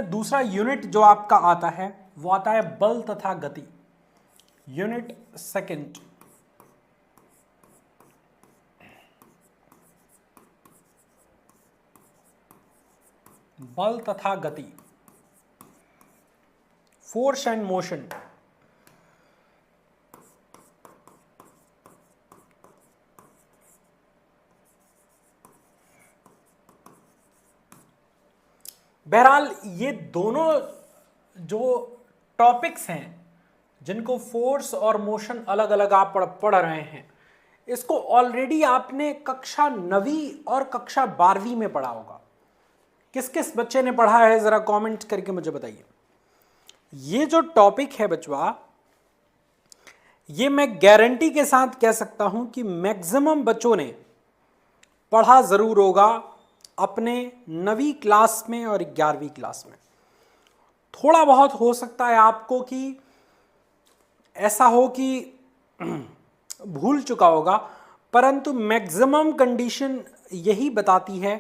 दूसरा यूनिट जो आपका आता है वो आता है बल तथा गति। यूनिट सेकंड, बल तथा गति, फोर्स एंड मोशन। बहरहाल ये दोनों जो टॉपिक्स हैं जिनको फोर्स और मोशन अलग अलग आप पढ़ रहे हैं, इसको ऑलरेडी आपने कक्षा 9वीं और कक्षा 12वीं में पढ़ा होगा। किस किस बच्चे ने पढ़ा है जरा कमेंट करके मुझे बताइए। ये जो टॉपिक है बचवा, ये मैं गारंटी के साथ कह सकता हूं कि मैक्सिमम बच्चों ने पढ़ा जरूर होगा अपने 9वीं क्लास में और 11वीं क्लास में। थोड़ा बहुत हो सकता है आपको कि ऐसा हो कि भूल चुका होगा, परंतु मैक्सिमम कंडीशन यही बताती है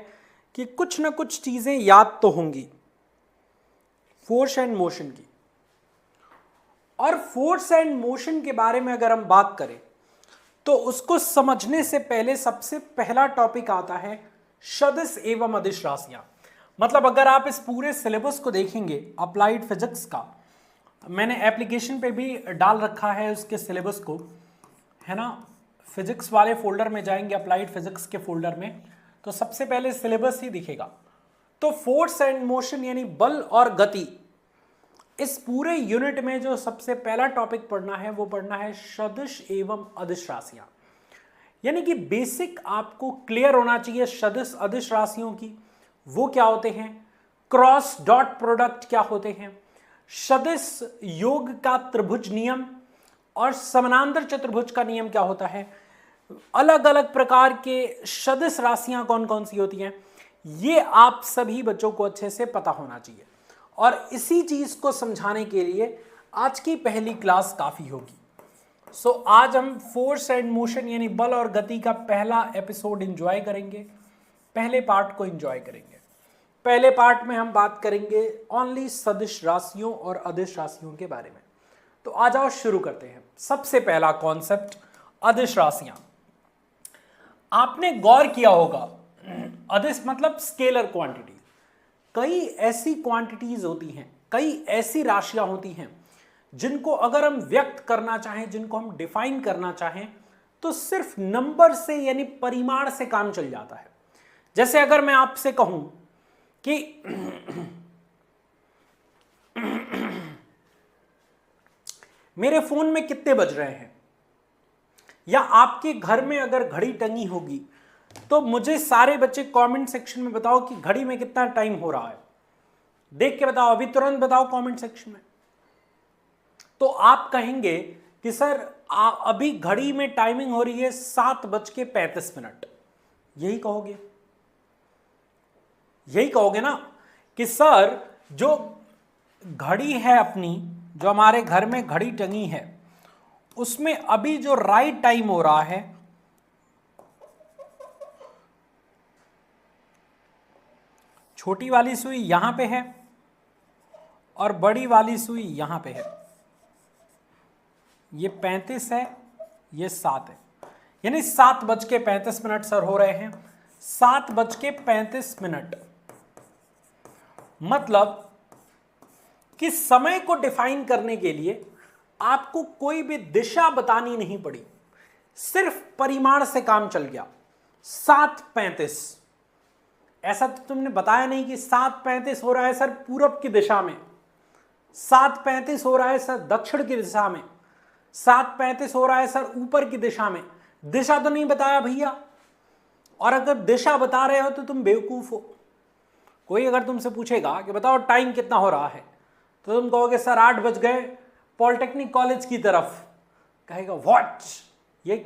कि कुछ ना कुछ चीज़ें याद तो होंगी फोर्स एंड मोशन की। और फोर्स एंड मोशन के बारे में अगर हम बात करें तो उसको समझने से पहले सबसे पहला टॉपिक आता है सदिश एवं अदिश राशियां। मतलब अगर आप इस पूरे सिलेबस को देखेंगे अप्लाइड फिजिक्स का, मैंने एप्लीकेशन पे भी डाल रखा है उसके सिलेबस को, है ना। फिजिक्स वाले फोल्डर में जाएंगे, अप्लाइड फिजिक्स के फोल्डर में, तो सबसे पहले सिलेबस ही दिखेगा। तो फोर्स एंड मोशन यानी बल और गति, इस पूरे यूनिट में जो सबसे पहला टॉपिक पढ़ना है वो पढ़ना है सदिश एवं अदिश राशियां। यानी कि बेसिक आपको क्लियर होना चाहिए सदिश अदिश राशियों की वो क्या होते हैं, क्रॉस डॉट प्रोडक्ट क्या होते हैं, सदिश योग का त्रिभुज नियम और समानांतर चतुर्भुज का नियम क्या होता है, अलग अलग प्रकार के सदिश राशियां कौन कौन सी होती हैं, ये आप सभी बच्चों को अच्छे से पता होना चाहिए। और इसी चीज को समझाने के लिए आज की पहली क्लास काफी होगी। सो आज हम फोर्स एंड मोशन यानी बल और गति का पहला एपिसोड एंजॉय करेंगे, पहले पार्ट को एंजॉय करेंगे। पहले पार्ट में हम बात करेंगे ओनली सदिश राशियों और अदिश राशियों के बारे में। तो आ जाओ शुरू करते हैं। सबसे पहला कॉन्सेप्ट अदिश राशियां। आपने गौर किया होगा अदिश मतलब स्केलर क्वांटिटी। कई ऐसी क्वांटिटीज होती हैं, कई ऐसी राशियां होती हैं जिनको अगर हम व्यक्त करना चाहें, जिनको हम डिफाइन करना चाहें, तो सिर्फ नंबर से यानी परिमाण से काम चल जाता है। जैसे अगर मैं आपसे कहूं कि मेरे फोन में कितने बज रहे हैं, या आपके घर में अगर घड़ी टंगी होगी तो मुझे सारे बच्चे कमेंट सेक्शन में बताओ कि घड़ी में कितना टाइम हो रहा है। देख के बताओ, अभी तुरंत बताओ कमेंट सेक्शन में। तो आप कहेंगे कि सर अभी घड़ी में टाइमिंग हो रही है 7:35। यही कहोगे, यही कहोगे ना कि सर जो घड़ी है अपनी, जो हमारे घर में घड़ी टंगी है, उसमें अभी जो राइट टाइम हो रहा है छोटी वाली सुई यहां पे है और बड़ी वाली सुई यहां पे है। ये 35 है, ये 7 है, यानी 7:35 सर हो रहे हैं। 7:35। मतलब कि समय को डिफाइन करने के लिए आपको कोई भी दिशा बतानी नहीं पड़ी, सिर्फ परिमाण से काम चल गया। 7:35, ऐसा तो तुमने बताया नहीं कि 7:35 हो रहा है सर पूरब की दिशा में, 7:35 हो रहा है सर दक्षिण की दिशा में, 7:35 हो रहा है सर ऊपर की दिशा में। दिशा तो नहीं बताया भैया। और अगर दिशा बता रहे हो तो तुम बेवकूफ हो। कोई अगर तुमसे पूछेगा कि बताओ टाइम कितना हो रहा है, तो तुम कहोगे सर 8 बज गए पॉलिटेक्निक कॉलेज की तरफ। कहेगा व्हाट, ये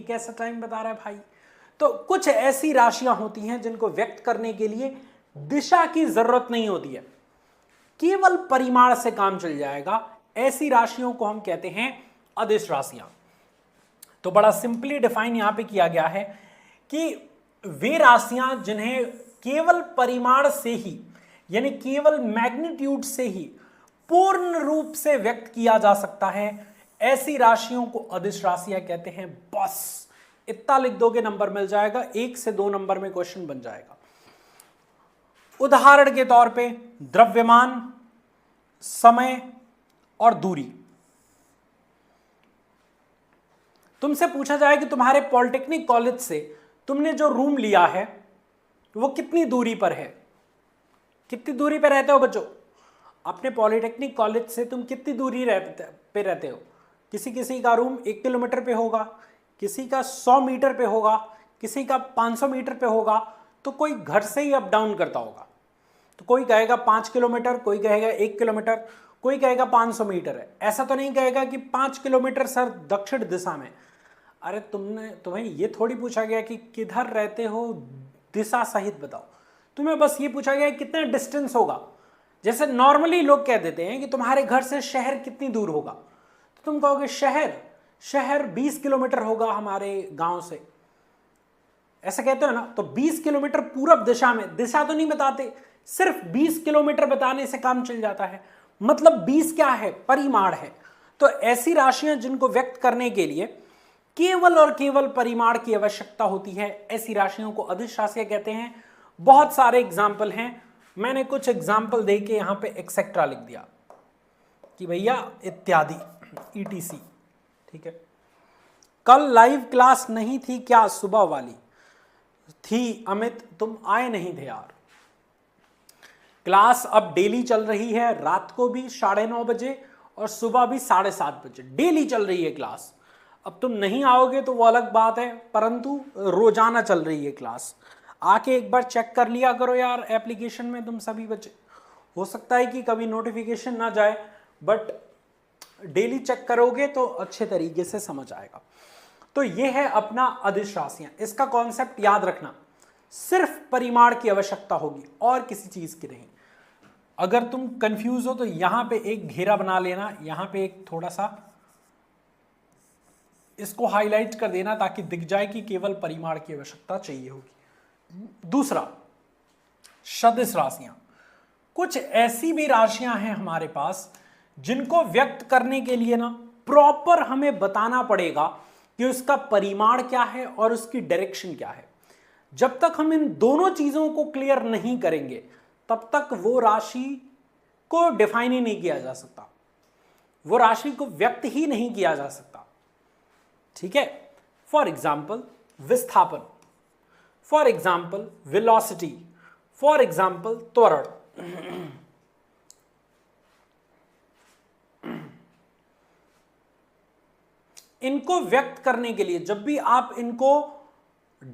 कैसा टाइम बता रहा है भाई। तो कुछ ऐसी राशियां होती हैं जिनको व्यक्त करने के लिए दिशा की जरूरत नहीं होती है, केवल परिमाण से काम चल जाएगा। ऐसी राशियों को हम कहते हैं अदिश राशियां। तो बड़ा सिंपली डिफाइन यहां पे किया गया है कि वे राशियां जिन्हें केवल परिमाण से ही यानी केवल मैग्नीट्यूड से ही पूर्ण रूप से व्यक्त किया जा सकता है, ऐसी राशियों को अदिश राशियां कहते हैं। बस इतना लिख दोगे नंबर मिल जाएगा, 1 से 2 नंबर में क्वेश्चन बन जाएगा। उदाहरण के तौर पे द्रव्यमान, समय और दूरी। तुमसे पूछा जाए कि तुम्हारे पॉलिटेक्निक कॉलेज से तुमने जो रूम लिया है वो कितनी दूरी पर है, कितनी दूरी पर रहते हो बच्चों? अपने पॉलिटेक्निक कॉलेज से तुम कितनी दूरी पे रहते हो? किसी किसी का रूम 1 किलोमीटर पे होगा, किसी का 100 मीटर पे होगा, किसी का 500 मीटर पे होगा। तो कोई घर से ही अप डाउन करता होगा, तो कोई कहेगा 5 किलोमीटर, कोई कहेगा 1 किलोमीटर, कोई कहेगा 500 मीटर है। ऐसा तो नहीं कहेगा कि 5 किलोमीटर सर दक्षिण दिशा में। अरे तुम्हें ये थोड़ी पूछा गया कि किधर रहते हो, दिशा सहित बताओ। तुम्हें बस ये पूछा गया कितना डिस्टेंस होगा। जैसे नॉर्मली लोग कह देते हैं कि तुम्हारे घर से शहर कितनी दूर होगा, तो तुम कहोगे शहर 20 किलोमीटर होगा हमारे गांव से, ऐसा कहते हो ना। तो 20 किलोमीटर पूरब दिशा में, दिशा तो नहीं बताते, सिर्फ 20 किलोमीटर बताने से काम चल जाता है। मतलब 20 क्या है? परिमाण है। तो ऐसी राशियां जिनको व्यक्त करने के लिए केवल और केवल परिमाण की आवश्यकता होती है, ऐसी राशियों को अदिश राशियां कहते हैं। बहुत सारे एग्जाम्पल हैं, मैंने कुछ एग्जाम्पल दे के यहां पे एक्सेट्रा लिख दिया कि भैया इत्यादि ETC। ठीक है, कल लाइव क्लास नहीं थी क्या? सुबह वाली थी अमित, तुम आए नहीं थे यार। क्लास अब डेली चल रही है, रात को भी 9:30 बजे और सुबह भी 7:30 बजे डेली चल रही है क्लास। अब तुम नहीं आओगे तो वो अलग बात है, परंतु रोजाना चल रही है क्लास। आके एक बार चेक कर लिया करो यार एप्लीकेशन में तुम सभी बच्चे। हो सकता है कि कभी नोटिफिकेशन ना जाए, बट डेली चेक करोगे तो अच्छे तरीके से समझ आएगा। तो ये है अपना अदिश राशियां। इसका कॉन्सेप्ट याद रखना, सिर्फ परिमाण की आवश्यकता होगी और किसी चीज की नहीं। अगर तुम कंफ्यूज हो तो यहां पे एक घेरा बना लेना, यहां पे एक थोड़ा सा इसको हाईलाइट कर देना ताकि दिख जाए कि केवल परिमाण की आवश्यकता चाहिए होगी। दूसरा, सदिश राशियां। कुछ ऐसी भी राशियां हैं हमारे पास जिनको व्यक्त करने के लिए ना प्रॉपर हमें बताना पड़ेगा कि उसका परिमाण क्या है और उसकी डायरेक्शन क्या है। जब तक हम इन दोनों चीजों को क्लियर नहीं करेंगे तब तक वो राशि को डिफाइन ही नहीं किया जा सकता, वो राशि को व्यक्त ही नहीं किया जा सकता। ठीक है, फॉर एग्जाम्पल विस्थापन, for example velocity, for example त्वरण। इनको व्यक्त करने के लिए जब भी आप इनको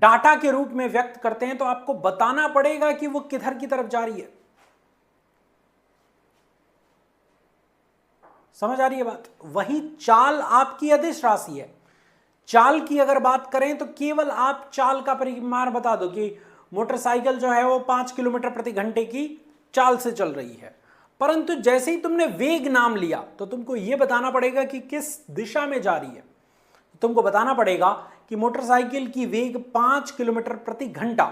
डाटा के रूप में व्यक्त करते हैं तो आपको बताना पड़ेगा कि वो किधर की तरफ जा रही है। समझ आ रही है बात? वही चाल आपकी अदिश राशि है। चाल की अगर बात करें तो केवल आप चाल का परिमाण बता दो कि मोटरसाइकिल जो है वो 5 किलोमीटर प्रति घंटे की चाल से चल रही है, परंतु जैसे ही तुमने वेग नाम लिया तो तुमको यह बताना पड़ेगा कि किस दिशा में जा रही है। तुमको बताना पड़ेगा कि मोटरसाइकिल की वेग 5 किलोमीटर प्रति घंटा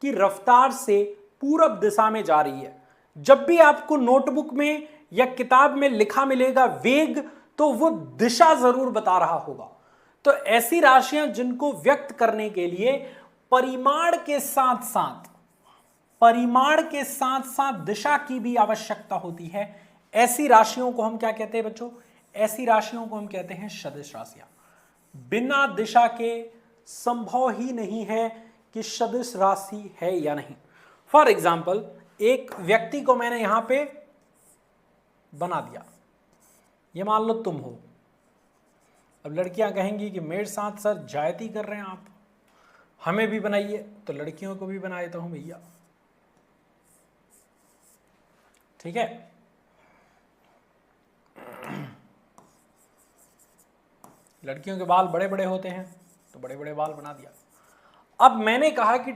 की रफ्तार से पूरब दिशा में जा रही है। जब भी आपको नोटबुक में या किताब में लिखा मिलेगा वेग, तो वो दिशा जरूर बता रहा होगा। तो ऐसी राशियां जिनको व्यक्त करने के लिए परिमाण के साथ साथ दिशा की भी आवश्यकता होती है, ऐसी राशियों को हम क्या कहते हैं बच्चों? ऐसी राशियों को हम कहते हैं सदिश राशियां। बिना दिशा के संभव ही नहीं है कि सदिश राशि है या नहीं। फॉर एग्जाम्पल, एक व्यक्ति को मैंने यहां पे बना दिया, ये मान लो तुम हो। अब लड़कियां कहेंगी कि मेरे साथ सर जायती कर रहे हैं आप, हमें भी बनाइए। तो लड़कियों को भी बना देता हूं भैया। ठीक है, लड़कियों के बाल बड़े बड़े होते हैं तो बड़े बड़े बाल बना दिया। अब मैंने कहा कि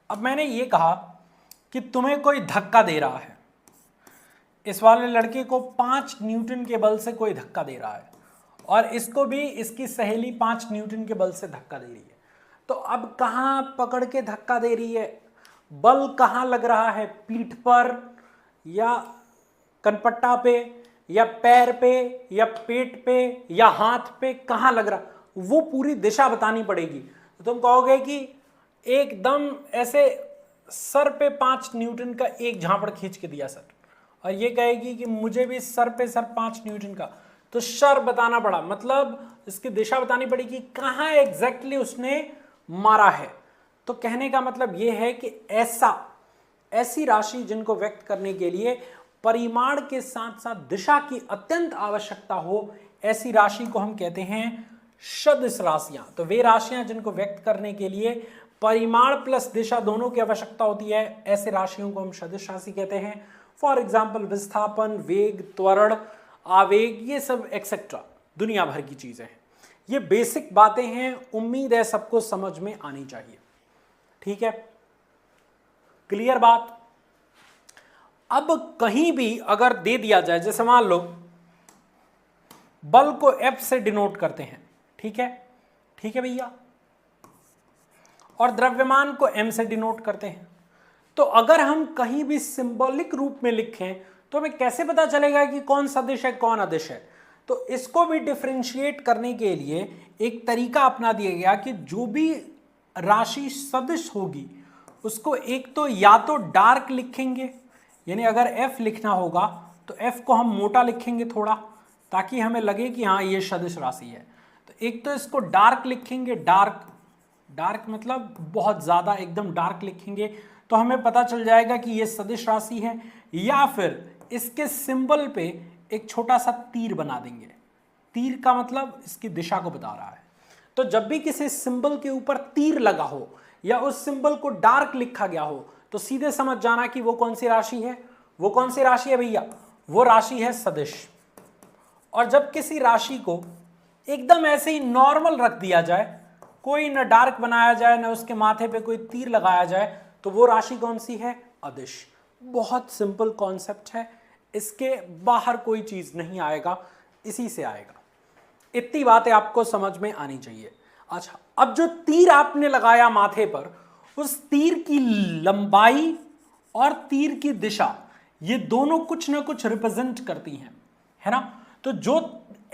अब मैंने ये कहा कि तुम्हें कोई धक्का दे रहा है, इस वाले लड़के को 5 न्यूटन के बल से कोई धक्का दे रहा है और इसको भी इसकी सहेली 5 न्यूटन के बल से धक्का दे रही है। तो अब कहां पकड़ के धक्का दे रही है? बल कहाँ लग रहा है, पीठ पर या कनपट्टा पे या पैर पे या पेट पे या हाथ पे, कहाँ लग रहा, वो पूरी दिशा बतानी पड़ेगी। तो तुम कहोगे कि एकदम ऐसे सर पे 5 न्यूटन का एक झापड़ खींच के दिया सर, और ये कहेगी कि मुझे भी सर पे सर 5 न्यूटन का, तो सर बताना पड़ा, मतलब इसकी दिशा बतानी पड़ेगी कहाँ एग्जैक्टली उसने मारा है। तो कहने का मतलब ये है कि ऐसी राशि जिनको व्यक्त करने के लिए परिमाण के साथ साथ दिशा की अत्यंत आवश्यकता हो, ऐसी राशि को हम कहते हैं सदिश राशियां। तो वे राशियां जिनको व्यक्त करने के लिए परिमाण प्लस दिशा दोनों की आवश्यकता होती है, ऐसे राशियों को हम सदिश राशि कहते हैं। फॉर एग्जाम्पल विस्थापन, वेग, त्वरण, आवेग, ये सब एक्सेट्रा दुनिया भर की चीजें हैं। ये बेसिक बातें हैं, उम्मीद है सबको समझ में आनी चाहिए। ठीक है, क्लियर बात। अब कहीं भी अगर दे दिया जाए, जैसे मान लो बल को F से डिनोट करते हैं, ठीक है भैया, और द्रव्यमान को M से डिनोट करते हैं, तो अगर हम कहीं भी सिंबॉलिक रूप में लिखें तो हमें कैसे पता चलेगा कि कौन सदिश है कौन अदिश है। तो इसको भी डिफरेंशिएट करने के लिए एक तरीका अपना दिया गया कि जो भी राशि सदिश होगी उसको एक तो या तो डार्क लिखेंगे, यानी अगर F लिखना होगा तो F को हम मोटा लिखेंगे थोड़ा, ताकि हमें लगे कि हाँ ये सदिश राशि है। तो एक तो इसको डार्क लिखेंगे, डार्क मतलब बहुत ज़्यादा एकदम डार्क लिखेंगे, तो हमें पता चल जाएगा कि ये सदिश राशि है। या फिर इसके सिंबल पे एक छोटा सा तीर बना देंगे, तीर का मतलब इसकी दिशा को बता रहा है। तो जब भी किसी सिंबल के ऊपर तीर लगा हो या उस सिंबल को डार्क लिखा गया हो तो सीधे समझ जाना कि वो कौन सी राशि है। वो कौन सी राशि है भैया, वो राशि है सदिश। और जब किसी राशि को एकदम ऐसे ही नॉर्मल रख दिया जाए, कोई न डार्क बनाया जाए न उसके माथे पे कोई तीर लगाया जाए, तो वो राशि कौन सी है, अदिश। बहुत सिंपल कॉन्सेप्ट है, इसके बाहर कोई चीज नहीं आएगा, इसी से आएगा। इतनी बातें आपको समझ में आनी चाहिए। अच्छा, अब जो तीर आपने लगाया माथे पर, उस तीर की लंबाई और तीर की दिशा, ये दोनों कुछ ना कुछ रिप्रेजेंट करती हैं, है ना। तो जो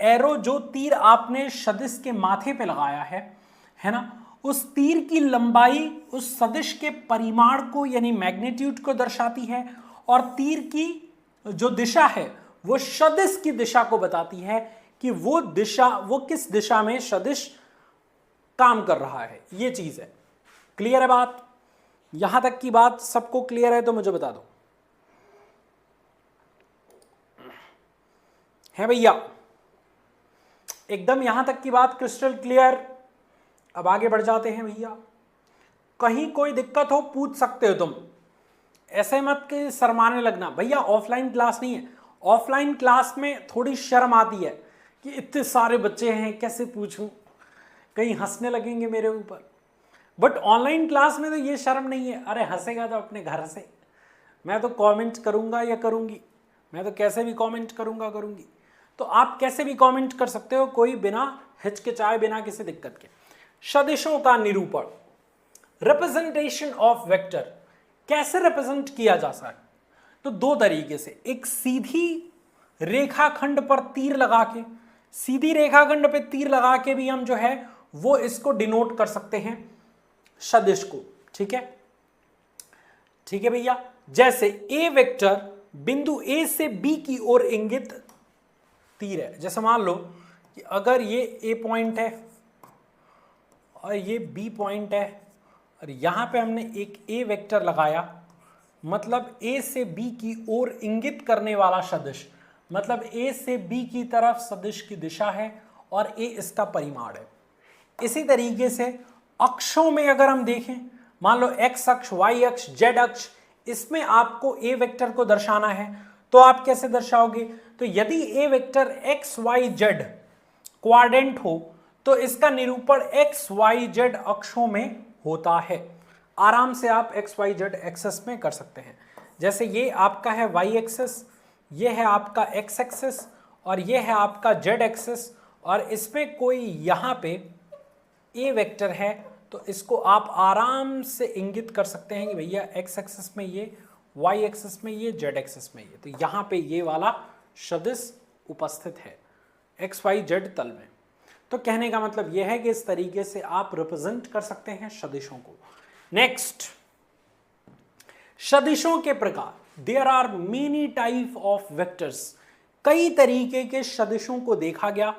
एरो, जो तीर आपने सदिश के माथे पे लगाया है ना, उस तीर की लंबाई उस सदिश के परिमाण को यानी मैग्नीट्यूड को दर्शाती है, और तीर की जो दिशा है वो सदिश की दिशा को बताती है कि वो दिशा, वो किस दिशा में सदिश काम कर रहा है। ये चीज है। क्लियर है बात? यहां तक की बात सबको क्लियर है तो मुझे बता दो। है भैया? एकदम यहां तक की बात क्रिस्टल क्लियर। अब आगे बढ़ जाते हैं भैया। कहीं कोई दिक्कत हो पूछ सकते हो तुम, ऐसे मत के शर्माने लगना। भैया ऑफलाइन क्लास नहीं है, ऑफलाइन क्लास में थोड़ी शर्म आती है कि इतने सारे बच्चे हैं कैसे पूछूं, कहीं हंसने लगेंगे मेरे ऊपर। बट ऑनलाइन क्लास में तो ये शर्म नहीं है। अरे हंसेगा तो अपने घर से, मैं तो कमेंट करूंगा या करूंगी, मैं तो कैसे भी कमेंट करूंगी। तो आप कैसे भी कमेंट कर सकते हो, कोई बिना हिचकिचाए, बिना किसी दिक्कत के। सदिशों का निरूपण, रिप्रेजेंटेशन ऑफ वेक्टर, कैसे रिप्रेजेंट किया जा सकता है? तो दो तरीके से, एक सीधी रेखाखंड पर तीर लगा के, सीधी रेखाखंड पे तीर लगा के भी हम जो है वो इसको डिनोट कर सकते हैं सदिश को। ठीक है भैया। जैसे ए वेक्टर बिंदु ए से बी की ओर इंगित तीर है। जैसे मान लो कि अगर ये ए पॉइंट है और ये बी पॉइंट है, और यहां पे हमने एक ए वेक्टर लगाया, मतलब ए से बी की ओर इंगित करने वाला सदिश, मतलब ए से बी की तरफ सदिश की दिशा है और ए इसका परिमाण है। इसी तरीके से अक्षों में अगर हम देखें, मान लो एक्स अक्ष, वाई अक्ष, जेड अक्ष, इसमें आपको ए वेक्टर को दर्शाना है, तो आप कैसे दर्शाओगे? तो यदि a vector X Y Z quadrant हो तो इसका निरूपण एक्स वाई जेड अक्षों में होता है। आराम से आप एक्स वाई जेड एक्सेस में कर सकते हैं। जैसे ये आपका है वाई एक्सेस, ये है आपका एक्स एक्सेस, और ये है आपका जेड एक्सेस, और इसमें कोई यहाँ पे ए वेक्टर है, तो इसको आप आराम से इंगित कर सकते हैं कि भैया एक्स एक्सिस में ये, वाई एक्सिस में ये, जेड एक्सिस में ये, तो यहाँ पे ये वाला सदिश उपस्थित है एक्स वाई जेड तल में। तो कहने का मतलब यह है कि इस तरीके से आप रिप्रेजेंट कर सकते हैं सदिशों को। नेक्स्ट, सदिशों के प्रकार। There are many type of vectors, कई तरीके के सदिशों को देखा गया।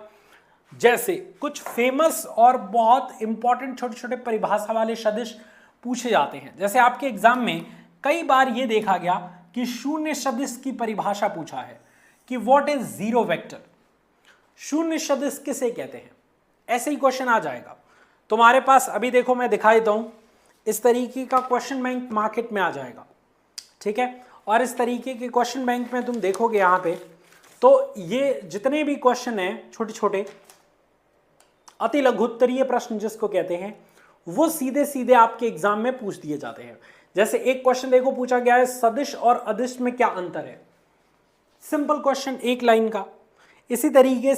जैसे कुछ फेमस और बहुत इंपॉर्टेंट छोटे छोटे परिभाषा वाले सदिश पूछे जाते हैं। जैसे आपके एग्जाम में कई बार यह देखा गया कि शून्य सदिश की परिभाषा पूछा है कि व्हाट इज जीरो वेक्टर, शून्य सदिश किसे कहते हैं, ऐसे ही क्वेश्चन आ जाएगा तुम्हारे पास। अभी देखो मैं दिखा देता हूं, इस तरीके का क्वेश्चन बैंक मार्केट में आ जाएगा, ठीक है। और इस तरीके के क्वेश्चन बैंक में तुम देखोगे यहां पे, तो ये जितने भी क्वेश्चन हैं छोटे छोटे अति लघुत्तरीय प्रश्न जिसको कहते हैं, वो सीधे सीधे आपके एग्जाम में पूछ दिए जाते हैं। जैसे एक क्वेश्चन देखो पूछा गया है, सदिश और अदिश में क्या अंतर है, सिंपल क्वेश्चन, एक लाइन का। इसी तरीके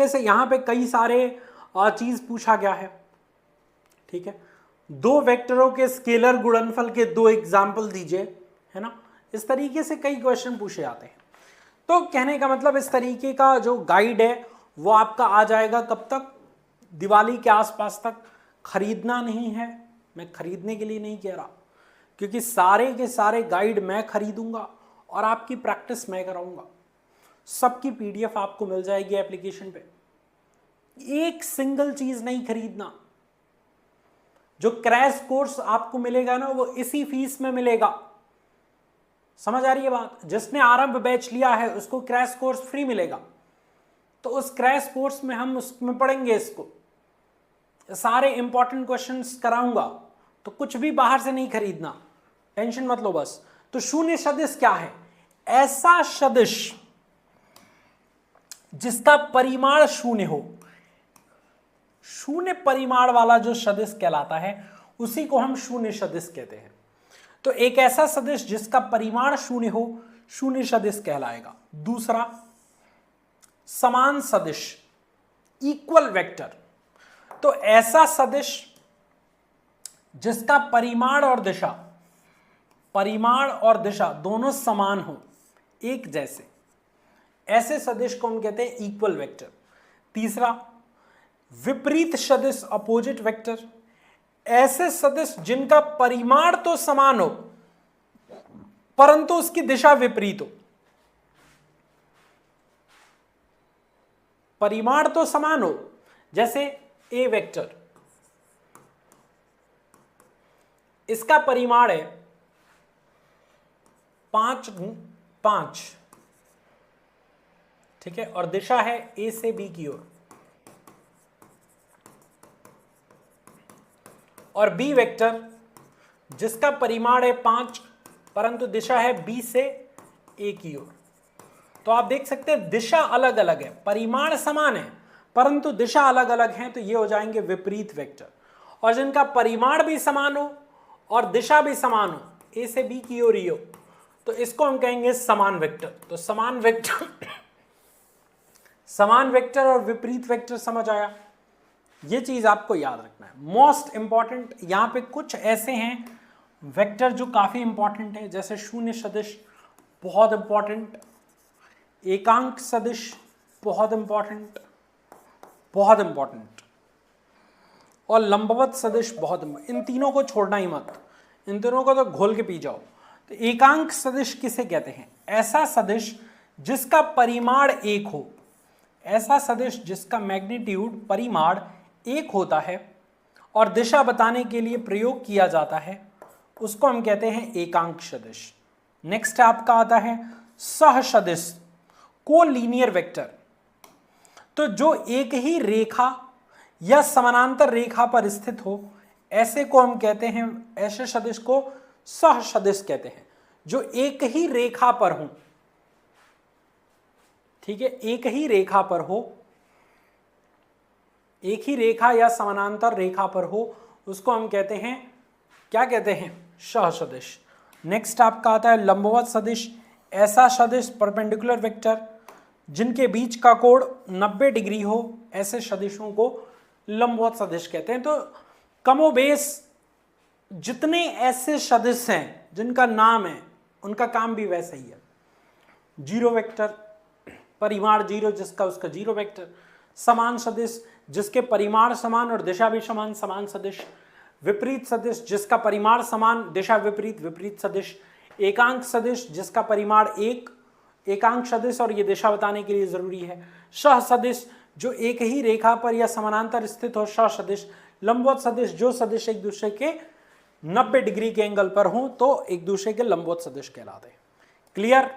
से यहां पे कई सारे चीज पूछा गया है, ठीक है। दो वेक्टरों के स्केलर गुणनफल के दो एग्जाम्पल दीजिए, है ना। इस तरीके से कई क्वेश्चन पूछे जाते हैं। तो कहने का मतलब इस तरीके का जो गाइड है वो आपका आ जाएगा कब तक, दिवाली के आसपास तक। खरीदना नहीं है, मैं खरीदने के लिए नहीं कह रहा, क्योंकि सारे के सारे गाइड मैं खरीदूंगा और आपकी प्रैक्टिस मैं कराऊंगा। सबकी पीडीएफ आपको मिल जाएगी एप्लीकेशन पे। एक सिंगल चीज नहीं खरीदना, जो क्रैश कोर्स आपको मिलेगा ना वो इसी फीस में मिलेगा। समझ आ रही है बात। जिसने आरंभ बैच लिया है उसको क्रैश कोर्स फ्री मिलेगा, तो उस क्रैश कोर्स में हम उसमें पढ़ेंगे, इसको सारे इंपॉर्टेंट क्वेश्चंस कराऊंगा। तो कुछ भी बाहर से नहीं खरीदना, टेंशन मत लो बस। तो शून्य सदिश क्या है, ऐसा सदिश जिसका परिमाण शून्य हो। शून्य परिमाण वाला जो सदिश कहलाता है उसी को हम शून्य सदिश कहते हैं। तो एक ऐसा सदिश जिसका परिमाण शून्य हो, शून्य सदिश कहलाएगा। दूसरा, समान सदिश, इक्वल वेक्टर। तो ऐसा सदिश जिसका परिमाण और दिशा दोनों समान हो, एक जैसे, ऐसे सदिश को हम कहते हैं इक्वल वेक्टर। तीसरा, विपरीत सदिश, अपोजिट वेक्टर। ऐसे सदिश जिनका परिमाण तो समान हो परंतु उसकी दिशा विपरीत हो। परिमाण तो समान हो, जैसे ए वेक्टर, इसका परिमाण है 5 ठीक है, और दिशा है ए से बी की ओर। और बी वेक्टर जिसका परिमाण है 5 परंतु दिशा है बी से ए की ओर। तो आप देख सकते हैं दिशा अलग अलग है, परिमाण समान है परंतु दिशा अलग अलग है, तो ये हो जाएंगे विपरीत वेक्टर। और जिनका परिमाण भी समान हो और दिशा भी समान हो, ए से बी की ओर ही हो, तो इसको हम कहेंगे समान वेक्टर। तो समान वेक्टर और विपरीत वेक्टर समझ आया, ये चीज आपको याद रखना है। मोस्ट इंपॉर्टेंट यहां पे कुछ ऐसे हैं वेक्टर जो काफी इंपॉर्टेंट है, जैसे शून्य सदिश बहुत इंपॉर्टेंट, एकांक सदिश बहुत इंपॉर्टेंट, और लंबवत सदिश बहुत। इन तीनों को छोड़ना ही मत, इन तीनों को तो घोल के पी जाओ। तो एकांक सदिश किसे कहते हैं, ऐसा सदिश जिसका परिमाण 1 हो, ऐसा सदिश जिसका मैग्नीट्यूड परिमाण 1 होता है और दिशा बताने के लिए प्रयोग किया जाता है, उसको हम कहते हैं एकांक सदिश। नेक्स्ट आपका आता है सहसदिश, कोलीनियर वेक्टर। तो जो एक ही रेखा या समानांतर रेखा पर स्थित हो, ऐसे को हम कहते हैं, ऐसे सदिश को सहसदिश कहते हैं, जो एक ही रेखा पर हो। ठीक है, एक ही रेखा पर हो, एक ही रेखा या समानांतर रेखा पर हो, उसको हम कहते हैं, क्या कहते हैं, सहसदिश। नेक्स्ट आपका आता है लंबवत सदिश, ऐसा सदिश परपेंडिकुलर वेक्टर जिनके बीच का कोण 90 डिग्री हो, ऐसे सदिशों को लंबवत सदिश कहते हैं। तो कमोबेश जितने ऐसे सदिश हैं जिनका नाम है उनका काम भी वैसा ही है। जीरो वेक्टर, परिमाण जीरो जिसका उसका जीरो वेक्टर। समान सदिश जिसके परिमाण समान और दिशा भी समान, समान सदिश। विपरीत सदिश जिसका परिमाण समान, दिशा विपरीत, विपरीत सदिश। एकांक सदिश जिसका परिमाण एक, एकांक सदिश और ये दिशा बताने के लिए जरूरी है। सह सदिश जो एक ही रेखा पर या समानांतर स्थित हो, सह सदिश। लंबवत सदिश जो सदिश एक दूसरे के 90 डिग्री के एंगल पर हो तो एक दूसरे के लंबवत सदिश कहलाते हैं। क्लियर?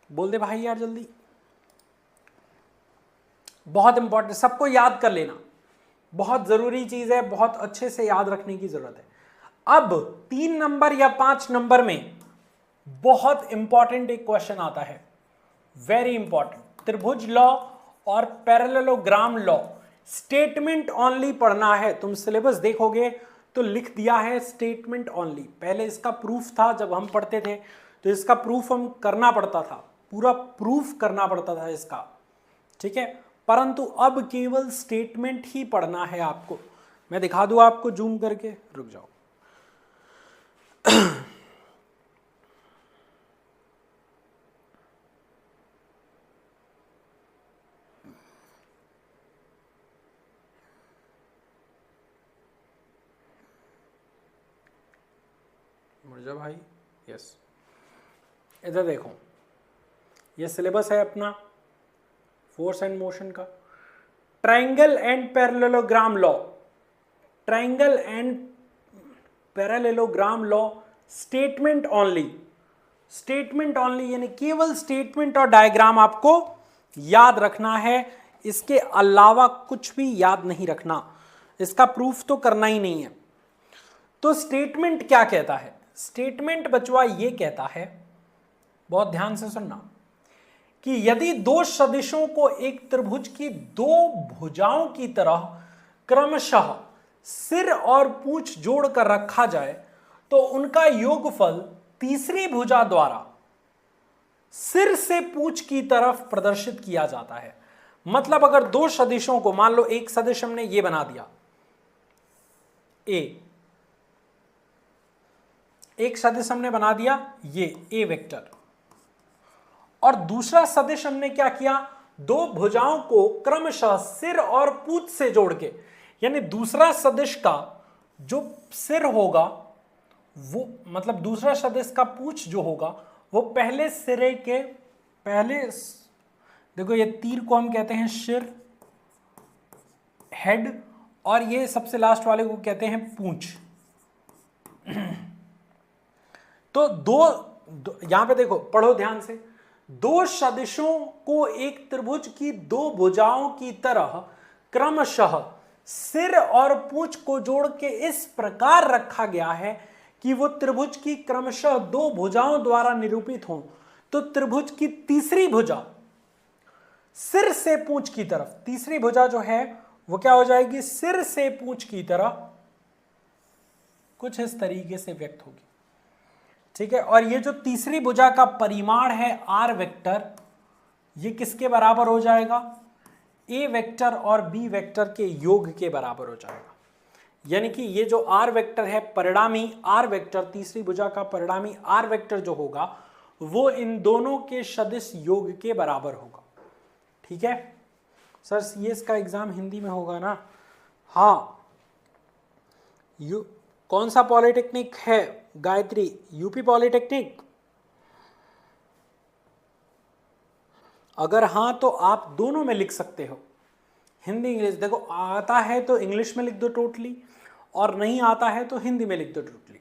बोल दे भाई यार जल्दी। बहुत इंपॉर्टेंट, सबको याद कर लेना, बहुत जरूरी चीज है, बहुत अच्छे से याद रखने की जरूरत है। अब 3 नंबर या 5 नंबर में बहुत इंपॉर्टेंट एक क्वेश्चन आता है, वेरी इंपॉर्टेंट। त्रिभुज लॉ और पैरेललोग्राम लॉ, स्टेटमेंट ओनली पढ़ना है। तुम सिलेबस देखोगे तो लिख दिया है स्टेटमेंट ओनली। पहले इसका प्रूफ था, जब हम पढ़ते थे तो इसका प्रूफ हम करना पड़ता था, पूरा प्रूफ करना पड़ता था इसका, ठीक है। परंतु अब केवल स्टेटमेंट ही पढ़ना है आपको। मैं दिखा दूं आपको जूम करके, रुक जाओ। मुर्जा भाई, यस, इधर देखो, ये सिलेबस है अपना फोर्स एंड मोशन का। Triangle and parallelogram law, triangle and parallelogram law, statement only, statement only यानी केवल स्टेटमेंट और डायग्राम आपको याद रखना है, इसके अलावा कुछ भी याद नहीं रखना। इसका प्रूफ तो करना ही नहीं है। तो स्टेटमेंट क्या कहता है? स्टेटमेंट बचवा ये कहता है, बहुत ध्यान से सुनना, कि यदि दो सदिशों को एक त्रिभुज की दो भुजाओं की तरह क्रमशः सिर और पूंछ जोड़कर रखा जाए तो उनका योगफल तीसरी भुजा द्वारा सिर से पूंछ की तरफ प्रदर्शित किया जाता है। मतलब अगर दो सदिशों को, मान लो एक सदिश हमने ये बना दिया ए, एक सदिश हमने बना दिया ये ए वेक्टर, और दूसरा सदिश हमने क्या किया, दो भुजाओं को क्रमशः सिर और पूंछ से जोड़ के, यानी दूसरा सदिश का जो सिर होगा वो, मतलब दूसरा सदिश का पूंछ जो होगा वो पहले सिरे के, पहले देखो ये तीर को हम कहते हैं सिर, हेड, और ये सबसे लास्ट वाले को कहते हैं पूंछ। तो दो यहां पे देखो, पढ़ो ध्यान से, दो सदिशों को एक त्रिभुज की दो भुजाओं की तरह क्रमशः सिर और पूंछ को जोड़ के इस प्रकार रखा गया है कि वो त्रिभुज की क्रमशः दो भुजाओं द्वारा निरूपित हों। तो त्रिभुज की तीसरी भुजा सिर से पूंछ की तरफ, तीसरी भुजा जो है वो क्या हो जाएगी, सिर से पूंछ की तरह कुछ इस तरीके से व्यक्त होगी, ठीक है। और ये जो तीसरी भुजा का परिमाण है आर वेक्टर, ये किसके बराबर हो जाएगा, ए वेक्टर और बी वेक्टर के योग के बराबर हो जाएगा। यानी कि ये जो आर वेक्टर है, परिणामी आर वेक्टर, तीसरी भुजा का परिणामी आर वेक्टर जो होगा वो इन दोनों के सदिश योग के बराबर होगा, ठीक है। सर सीएस का एग्जाम हिंदी में होगा ना? हाँ, कौन सा पॉलिटेक्निक है गायत्री? UP polytechnic? अगर हाँ तो आप दोनों में लिख सकते हो, हिंदी इंग्लिश। देखो आता है तो इंग्लिश में लिख दो टोटली, और नहीं आता है तो हिंदी में लिख दो टोटली,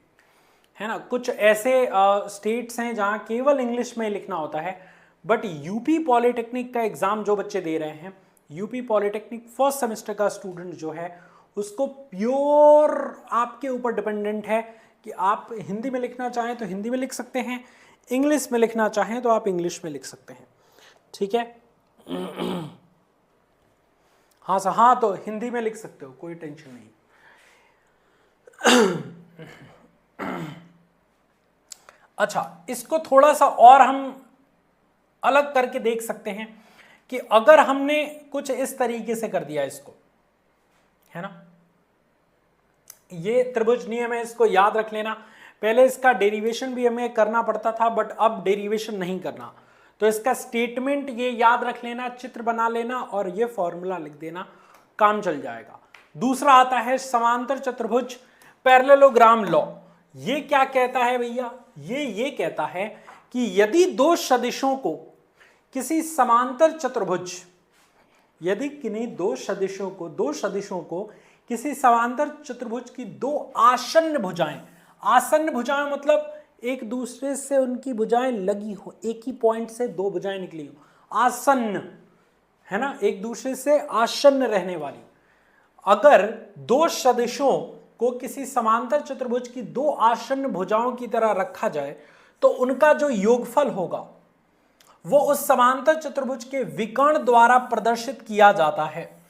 है ना। कुछ ऐसे स्टेट्स हैं जहाँ केवल इंग्लिश में लिखना होता है, बट यूपी पॉलिटेक्निक का एग्जाम जो बच्चे दे रहे हैं, यूपी पॉलिटेक्निक फर्स्ट सेमेस्टर का स्टूडेंट जो है उसको प्योर आपके ऊपर डिपेंडेंट है कि आप हिंदी में लिखना चाहें तो हिंदी में लिख सकते हैं, इंग्लिश में लिखना चाहें तो आप इंग्लिश में लिख सकते हैं, ठीक है। हाँ सर, हाँ तो हिंदी में लिख सकते हो, कोई टेंशन नहीं। अच्छा, इसको थोड़ा सा और हम अलग करके देख सकते हैं कि अगर हमने कुछ इस तरीके से कर दिया इसको, है ना, ये त्रिभुज नियम है, इसको याद रख लेना। पहले इसका डेरिवेशन भी हमें करना पड़ता था, बट अब डेरिवेशन नहीं करना। तो इसका स्टेटमेंट ये याद रख लेना, चित्र बना लेना और ये फॉर्मूला लिख देना, काम चल जाएगा। दूसरा आता है समांतर चतुर्भुज पैरेललोग्राम लॉ। ये क्या कहता है भैया? ये कहता है कि यदि दो सदिशों को किसी समांतर चतुर्भुज, यदि किन्हीं दो सदिशों को किसी समांतर चतुर्भुज की दो आसन्न भुजाएं मतलब एक दूसरे से उनकी भुजाएं लगी हो, एक ही पॉइंट से दो भुजाएं निकली हो, आसन्न, है ना, एक दूसरे से आसन्न रहने वाली। अगर दो सदिशों को किसी समांतर चतुर्भुज की दो आसन्न भुजाओं की तरह रखा जाए तो उनका जो योगफल होगा वो उस समांतर चतुर्भुज के विकर्ण द्वारा प्रदर्शित किया जाता है।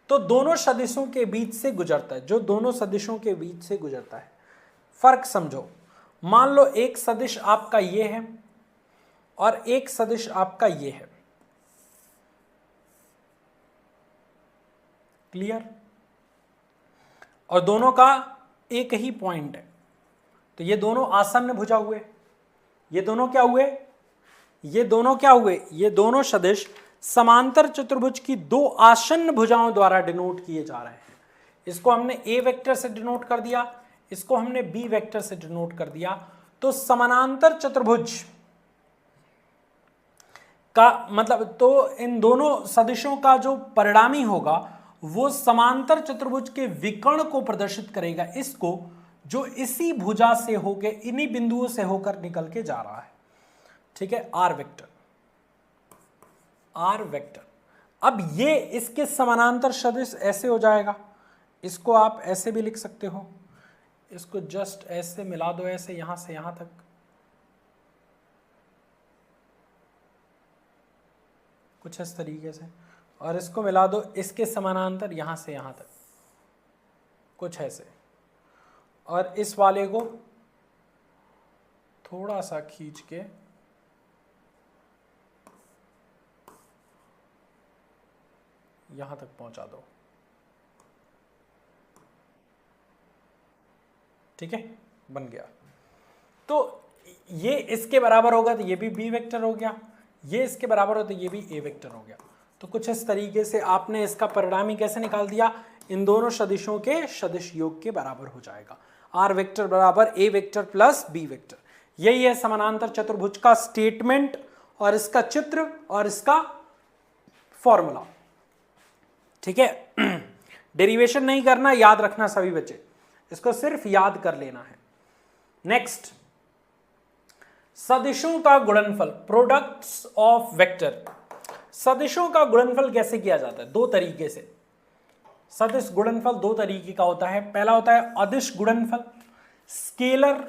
तो दोनों सदिशों के बीच से गुजरता है, जो दोनों सदिशों के बीच से गुजरता है। फर्क समझो, मान लो एक सदिश आपका ये है और एक सदिश आपका ये है, क्लियर, और दोनों का एक ही पॉइंट है। तो ये दोनों आसन्न भुजा हुए, ये दोनों क्या हुए, ये दोनों सदिश समांतर चतुर्भुज की दो आसन्न भुजाओं द्वारा डिनोट किए जा रहे हैं। इसको हमने ए वेक्टर से डिनोट कर दिया, इसको हमने बी वेक्टर से डिनोट कर दिया। तो समानांतर चतुर्भुज का मतलब, तो इन दोनों सदिशों का जो परिणामी होगा वो समांतर चतुर्भुज के विकर्ण को प्रदर्शित करेगा, इसको, जो इसी भुजा से होकर, इन्हीं बिंदुओं से होकर निकल के जा रहा है। ठीक है, आर वेक्टर। अब ये इसके समानांतर सदिश ऐसे हो जाएगा, इसको आप ऐसे भी लिख सकते हो, इसको जस्ट ऐसे मिला दो, ऐसे यहां से यहां तक, कुछ इस तरीके से, और इसको मिला दो इसके समानांतर यहां से यहां तक, कुछ ऐसे, और इस वाले को थोड़ा सा खींच के यहां तक पहुंचा दो। ठीक है, बन गया। तो ये इसके बराबर होगा तो ये भी बी वेक्टर हो गया, ये इसके बराबर हो तो ये भी ए वेक्टर हो गया। तो कुछ इस तरीके से आपने इसका परिणामी कैसे निकाल दिया, इन दोनों सदिशों के सदिश योग के बराबर हो जाएगा। आर वेक्टर बराबर ए वेक्टर प्लस बी वेक्टर। यही है समानांतर चतुर्भुज का स्टेटमेंट और इसका चित्र और इसका फॉर्मूला। ठीक है, डेरिवेशन नहीं करना, याद रखना सभी बच्चे, इसको सिर्फ याद कर लेना है। नेक्स्ट, सदिशों का गुणनफल, प्रोडक्ट्स ऑफ वेक्टर। सदिशों का गुणनफल कैसे किया जाता है? दो तरीके से। सदिश गुणनफल दो तरीके का होता है। पहला होता है अदिश गुणनफल, स्केलर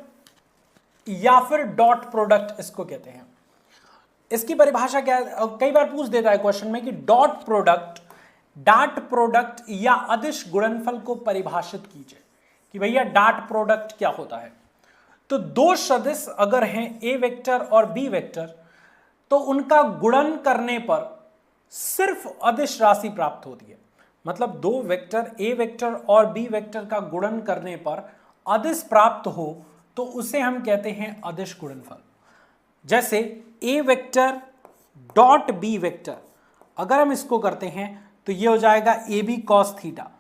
या फिर डॉट प्रोडक्ट इसको कहते हैं। इसकी परिभाषा क्या है? कई बार पूछ देता है क्वेश्चन में कि डॉट प्रोडक्ट या अदिश गुणनफल को परिभाषित कीजिए कि भैया डॉट प्रोडक्ट क्या होता है। तो दो सदिश अगर हैं ए वेक्टर और बी वेक्टर, तो उनका गुणन करने पर सिर्फ अदिश राशि प्राप्त होती है। मतलब दो वेक्टर ए वेक्टर और बी वेक्टर का गुणन करने पर अदिश प्राप्त हो तो उसे हम कहते हैं अदिश गुणनफल। जैसे A vector dot B vector, अगर हम इसको करते हैं तो ये हो जाएगा ए बी कॉस थीटा,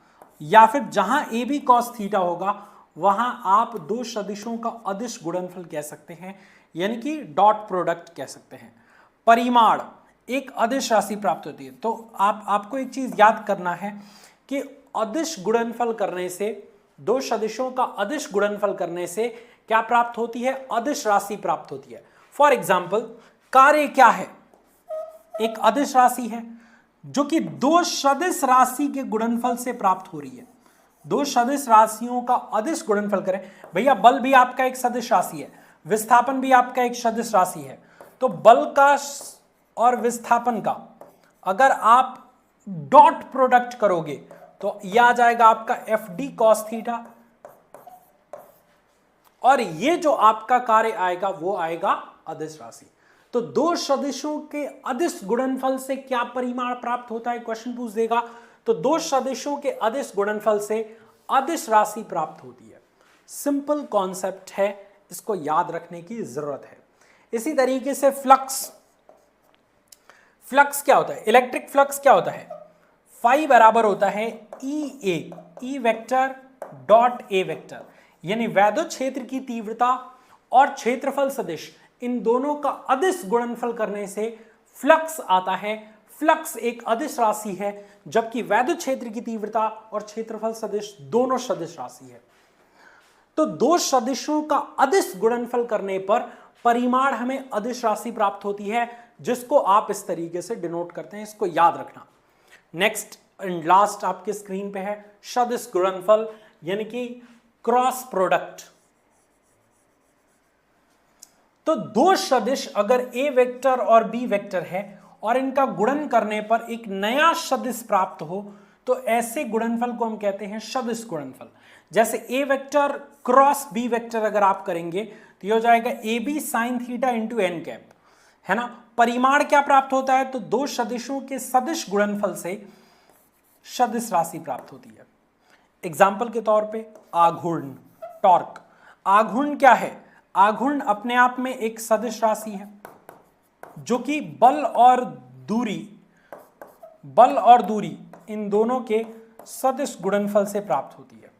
या फिर जहां ए बी कॉस थीटा होगा वहां आप दो सदिशों का अदिश गुणनफल कह सकते हैं, यानी कि डॉट प्रोडक्ट कह सकते हैं। परिमाण, एक अदिश राशि प्राप्त होती है। तो आपको एक चीज याद करना है कि अदिश गुणनफल करने से, दो सदिशों का अदिश गुणनफल करने से क्या प्राप्त होती है? अदिश राशि प्राप्त होती है। फॉर एग्जाम्पल, कार्य क्या है? एक अदिश राशि है जो कि दो सदिश राशि के गुणनफल से प्राप्त हो रही है। दो सदिश राशियों का अदिश गुणनफल करें, भैया बल भी आपका एक सदिश राशि है, विस्थापन भी आपका एक सदिश राशि है। तो बल का और विस्थापन का अगर आप डॉट प्रोडक्ट करोगे तो यह आ जाएगा आपका एफ डी कॉस थीटा, और ये जो आपका कार्य आएगा वो आएगा अदिश राशि। तो दो सदिशों के अदिश गुणनफल से क्या परिमाण प्राप्त होता है, क्वेश्चन पूछ देगा। तो दो सदिशों के अदिश गुणनफल से अदिश राशि प्राप्त होती है। सिंपल कॉन्सेप्ट है, इसको याद रखने की जरूरत है। इसी तरीके से फ्लक्स क्या होता है, इलेक्ट्रिक फ्लक्स क्या होता है, फाई बराबर होता है E vector dot A vector, यानी वैद्युत क्षेत्र की तीव्रता और क्षेत्रफल सदिश इन दोनों का अदिश गुणनफल करने से फ्लक्स आता है। फ्लक्स एक अदिश राशि है, जबकि वैद्युत क्षेत्र की तीव्रता और क्षेत्रफल सदिश दोनों सदिश राशि है। तो दो सदिशों का अदिश गुणनफल करने पर परिमाण हमें अदिश राशि प्राप्त होती है, जिसको आप इस तरीके से डिनोट करते हैं, इसको याद रखना। नेक्स्ट एंड लास्ट आपके स्क्रीन पे है सदिश गुणनफल, यानी कि क्रॉस प्रोडक्ट। तो दो सदिश अगर ए वेक्टर और बी वेक्टर है और इनका गुणन करने पर एक नया सदिश प्राप्त हो, तो ऐसे गुणनफल को हम कहते हैं सदिश गुणनफल। जैसे A vector cross B vector अगर आप करेंगे तो ये हो जाएगा A B sine theta into N cap, है ना। परिमाण क्या प्राप्त होता है, तो दो सदिशों के सदिश गुणनफल से सदिश राशि प्राप्त होती है। एग्जाम्पल के तौर पे आघूर्ण, टॉर्क। आघूर्ण क्या है, आघूर्ण अपने आप में एक सदिश राशि है जो कि बल और दूरी इन दोनों के सदिश गुणनफल से प्राप्त होती है।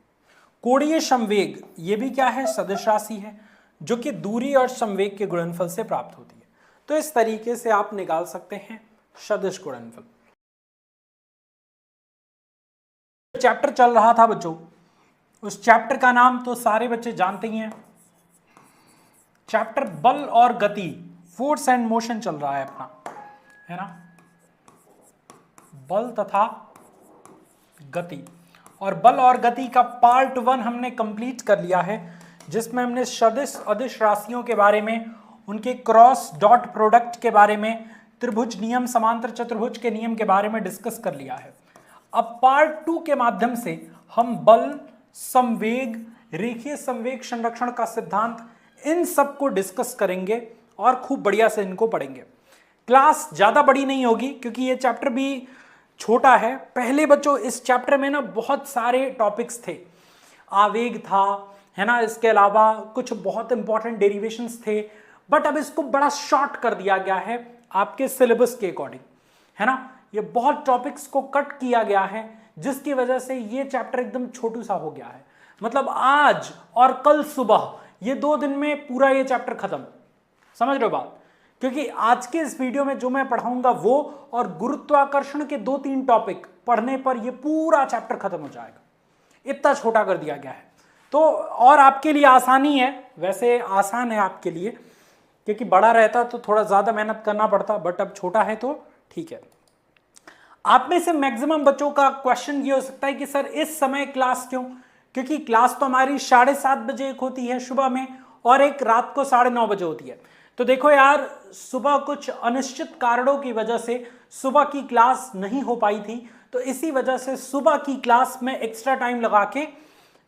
कोणीय संवेग ये भी क्या है, सदिश राशि है जो कि दूरी और संवेग के गुणनफल से प्राप्त होती है। तो इस तरीके से आप निकाल सकते हैं सदिश गुणनफल। चैप्टर चल रहा था बच्चों, उस चैप्टर का नाम तो सारे बच्चे जानते ही हैं, चैप्टर बल और गति, फोर्स एंड मोशन चल रहा है अपना, है ना, बल तथा गति। और बल और गति का पार्ट 1 हमने कंप्लीट कर लिया है, जिसमें हमने सदिश अदिश राशियों के बारे में, उनके क्रॉस डॉट प्रोडक्ट के बारे में, त्रिभुज नियम, समांतर चतुर्भुज के नियम के बारे में डिस्कस कर लिया है। अब पार्ट 2 के माध्यम से हम बल, संवेग, रेखीय संवेग संरक्षण का सिद्धांत, इन सब को डिस्कस करेंगे और खूब बढ़िया से इनको पढ़ेंगे। क्लास ज्यादा बड़ी नहीं होगी क्योंकि ये चैप्टर भी छोटा है। पहले बच्चों इस चैप्टर में ना बहुत सारे टॉपिक्स थे, आवेग था, है ना, इसके अलावा कुछ बहुत इंपॉर्टेंट डेरिवेशंस थे, बट अब इसको बड़ा शॉर्ट कर दिया गया है आपके सिलेबस के अकॉर्डिंग, है ना। ये बहुत टॉपिक्स को कट किया गया है, जिसकी वजह से ये चैप्टर एकदम छोटू सा हो गया है। मतलब आज और कल सुबह ये 2 दिन में पूरा ये चैप्टर खत्म, समझ रहे हो बात। क्योंकि आज के इस वीडियो में जो मैं पढ़ाऊंगा वो और गुरुत्वाकर्षण के 2-3 टॉपिक पढ़ने पर ये पूरा चैप्टर खत्म हो जाएगा, इतना छोटा कर दिया गया है। तो और आपके लिए आसानी है, वैसे आसान है आपके लिए, क्योंकि बड़ा रहता तो थोड़ा ज्यादा मेहनत करना पड़ता, बट अब छोटा है तो ठीक है। आप में से मैक्सिमम बच्चों का क्वेश्चन ये हो सकता है कि सर इस समय क्लास क्यों, क्योंकि क्लास तो हमारी 7:30 बजे एक होती है सुबह में और एक रात को 9:30 बजे होती है। तो देखो यार, सुबह कुछ अनिश्चित कारणों की वजह से सुबह की क्लास नहीं हो पाई थी, तो इसी वजह से सुबह की क्लास में एक्स्ट्रा टाइम लगा के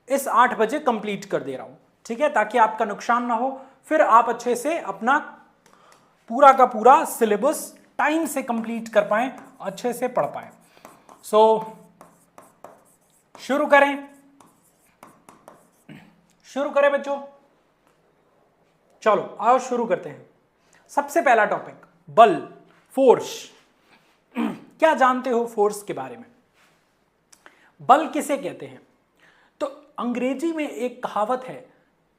इस 8 बजे कंप्लीट कर दे रहा हूं, ठीक है, ताकि आपका नुकसान ना हो, फिर आप अच्छे से अपना पूरा का पूरा सिलेबस टाइम से कंप्लीट कर पाएं, अच्छे से पढ़ पाएं। सो शुरू करें बच्चों, चलो आओ शुरू करते हैं। सबसे पहला टॉपिक बल, फोर्स। क्या जानते हो फोर्स के बारे में, बल किसे कहते हैं? तो अंग्रेजी में एक कहावत है,